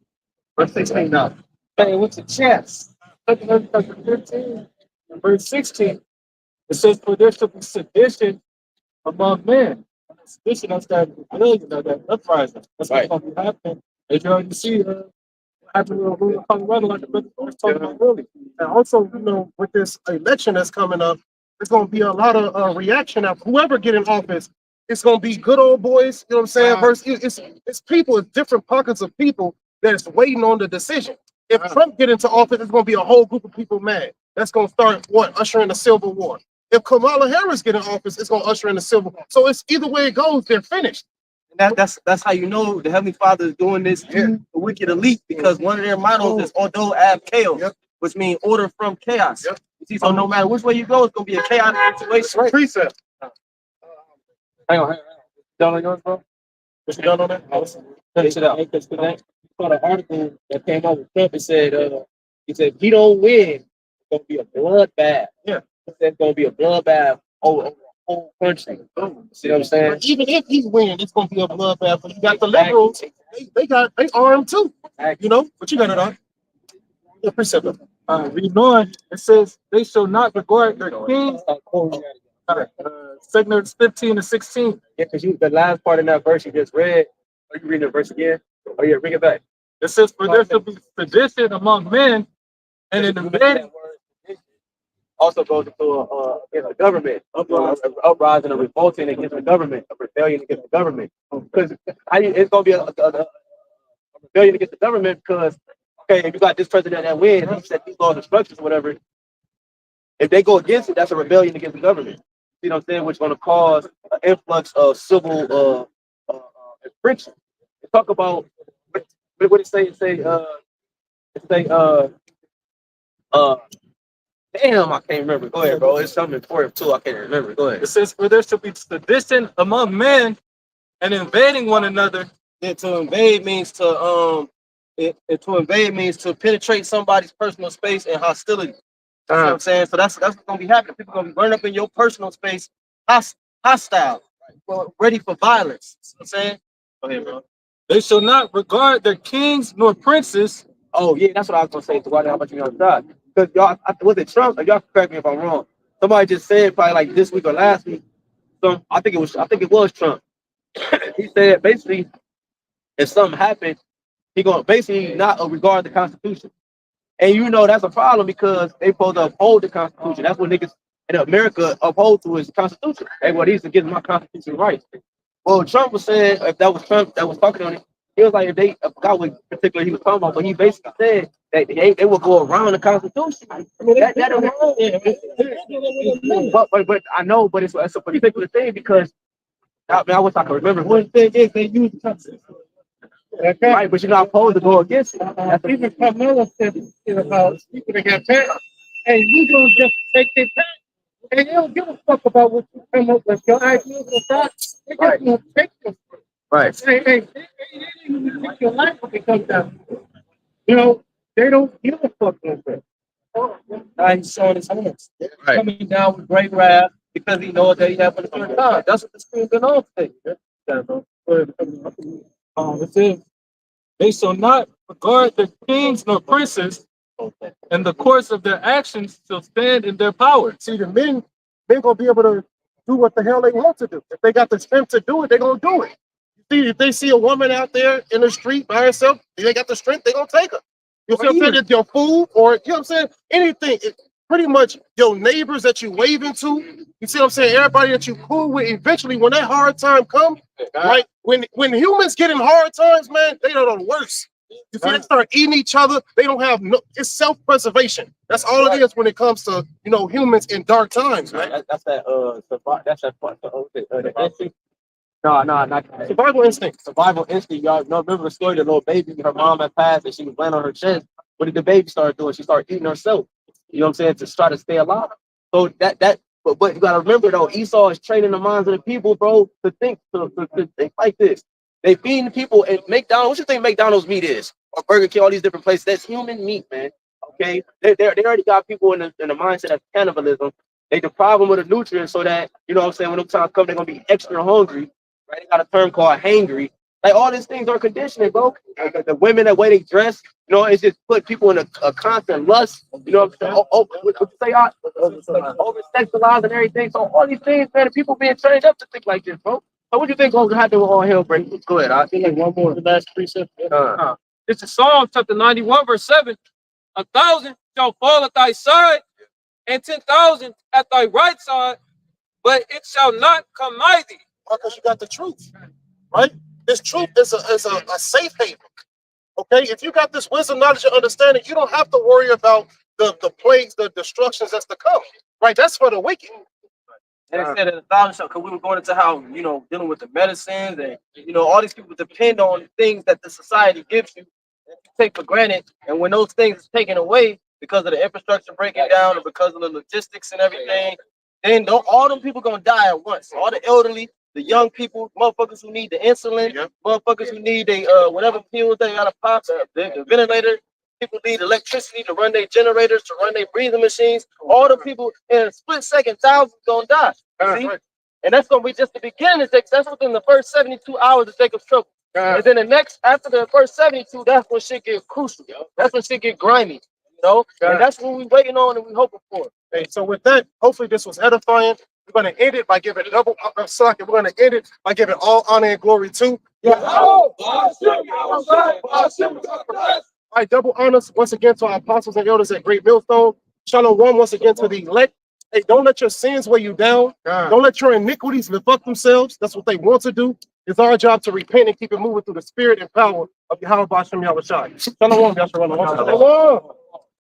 verse 16 now. Hey, what's the chance? Chapter 15, verse 16. It says, "For there shall be sedition among men." Sedition, that's that rebellion, that uprising. That's what's going to be happening. As you already see, happening in rural Colorado, like the brother was talking about earlier. And also, you know, with this election that's coming up, there's going to be a lot of reaction of whoever get in office. It's going to be good old boys, you know what I'm saying? Versus it's people, it's different pockets of people that's waiting on the decision. If Trump get into office, it's going to be a whole group of people mad. That's going to start ushering the Civil War. If Kamala Harris get in office, it's going to usher in the Civil War. So it's either way it goes, they're finished. That's how you know the Heavenly Father is doing this to the wicked elite, because one of their mottos is "Odo ab chaos," which means order from chaos. You see, so no matter which way you go, it's gonna be a chaotic situation. Precept. Hang on. Done on yours, bro? What you done on that? Finish it out. I saw an article that came out with Trump. It said, he said, if he don't win, it's gonna be a bloodbath. Yeah. He said it's gonna be a bloodbath over the whole country. See what I'm saying? But even if he's winning, it's going to be a bloodbath. But you got the liberals, they armed too. You know, but you got it on. Yeah, precept. Reading on, it says, "They shall not regard their kings." Segments 15 to 16. Yeah, because the last part of that verse you just read. Are you reading the verse again? Oh yeah, bring it back. It says, "For there shall be sedition among men, and in the men." Also goes into against the government, uprising, a revolting against the government, a rebellion against the government. Because it's gonna be a rebellion against the government, because okay, if you got this president that wins, he set these laws and structures or whatever. If they go against it, that's a rebellion against the government. You know what I'm saying? Which is going to cause an influx of civil friction. They talk about what it say. Damn, I can't remember. Go ahead, bro. It's something important too. I can't remember. Go ahead. It says, "For there shall be sedition among men, and invading one another." Yeah, to invade means to penetrate somebody's personal space and hostility. You know what I'm saying? So that's what's gonna be happening. People gonna be burning up in your personal space, hostile, ready for violence. You know what I'm saying? Go ahead, bro. "They shall not regard their kings nor princes." Oh yeah, that's what I was gonna say. To why how much you outside? Because y'all, was it Trump? Y'all correct me if I'm wrong. Somebody just said probably like this week or last week. So I think it was Trump. He said basically, if something happened, he gonna basically not regard the Constitution. And you know that's a problem, because they supposed to uphold the Constitution. That's what niggas in America uphold to, is the Constitution. Hey, well, these are getting my constitutional rights. Well, Trump was saying, if that was Trump that was talking on it, he was like, I forgot what particular he was talking about, but he basically said that they would go around the Constitution. I mean, that but I know, but it's a particular thing, because I wish I could remember. One thing is they use the Constitution. Okay. Right, but you're not supposed to go against it. Even Kamala said about people that got paid. Hey, you gonna just take their time. And they don't give a fuck about what you come up with. Your ideas or thoughts, they just gonna take them. Right. They didn't even take your life when it comes down. You know, they don't give a fuck like that. He's showing his hands. Right. Coming down with great wrath because he knows that he has for the first time. That's what the screen's been on today. It says, "They shall not regard their kings nor princes, and the course of their actions shall stand in their power." See, the men gonna be able to do what the hell they want to do. If they got the strength to do it, they're gonna do it. See, if they see a woman out there in the street by herself, they got the strength, they're gonna take her. You see what I'm saying? It's your food, or you know what I'm saying? Anything. Pretty much your neighbors that you waving to. You see what I'm saying? Everybody that you cool with. Eventually, when that hard time comes, right? When humans get in hard times, man, they are the worst. You see, they start eating each other. They don't have no. It's self-preservation. That's all it is when it comes to humans in dark times, man. That's that. That's that. The instinct. No, not survival instinct. Survival instinct. Y'all know, remember the story? The little baby, her mom had passed, and she was laying on her chest. What did the baby start doing? She started eating herself. You know what I'm saying? To try to stay alive. So but you gotta remember though, Esau is training the minds of the people, bro, to think like this. They feeding people at McDonald's. What you think McDonald's meat is? Or Burger King, all these different places. That's human meat, man. Okay, they already got people in the mindset of cannibalism. They deprive them of the nutrients so that what I'm saying, when those times come, they're gonna be extra hungry. Right? They got a term called hangry. Like all these things are conditioning, bro. Like the women, the way they dress, it's just put people in a constant lust. You know what I'm saying? Over sexualized and everything. So all these things, man, people being trained up to think like this, bro. So what do you think going to happen with all hell breaking? Go ahead. I think like one more. The last precept. This is Psalm chapter 91, verse 7. 1,000 shall fall at thy side, and 10,000 at thy right side, but it shall not come nigh thee. Because you got the truth, right? This truth is a safe haven. Okay, if you got this wisdom, knowledge, and understanding, you don't have to worry about the plagues, the destructions that's to come. Right? That's for the wicked. And it said that 1,000, because we were going into how, dealing with the medicines and, all these people depend on things that the society gives you that you take for granted. And when those things are taken away because of the infrastructure breaking down or because of the logistics and everything, then all them people going to die at once. All the elderly, the young people, motherfuckers who need the insulin, motherfuckers who need whatever pills they got to pop, the ventilator. People need electricity to run their generators, to run their breathing machines. All the people in a split second, thousands gonna die. See? Right. And that's gonna be just the beginning. That's within the first 72 hours of Jacob's trouble. And then after the first 72, that's when shit get crucial. That's when shit get grimy. And that's what we waiting on and we hoping for. Hey, so with that, hopefully this was edifying. We're gonna end it by giving double. We're gonna end it by giving all honor and glory to All right, double honors once again to our apostles and elders at Great Millstone. Shalom once again to the elect. Hey, don't let your sins weigh you down. Don't let your iniquities lift up themselves. That's what they want to do. It's our job to repent and keep it moving through the spirit and power of YAHAWASHI. Shalom, Yahshua.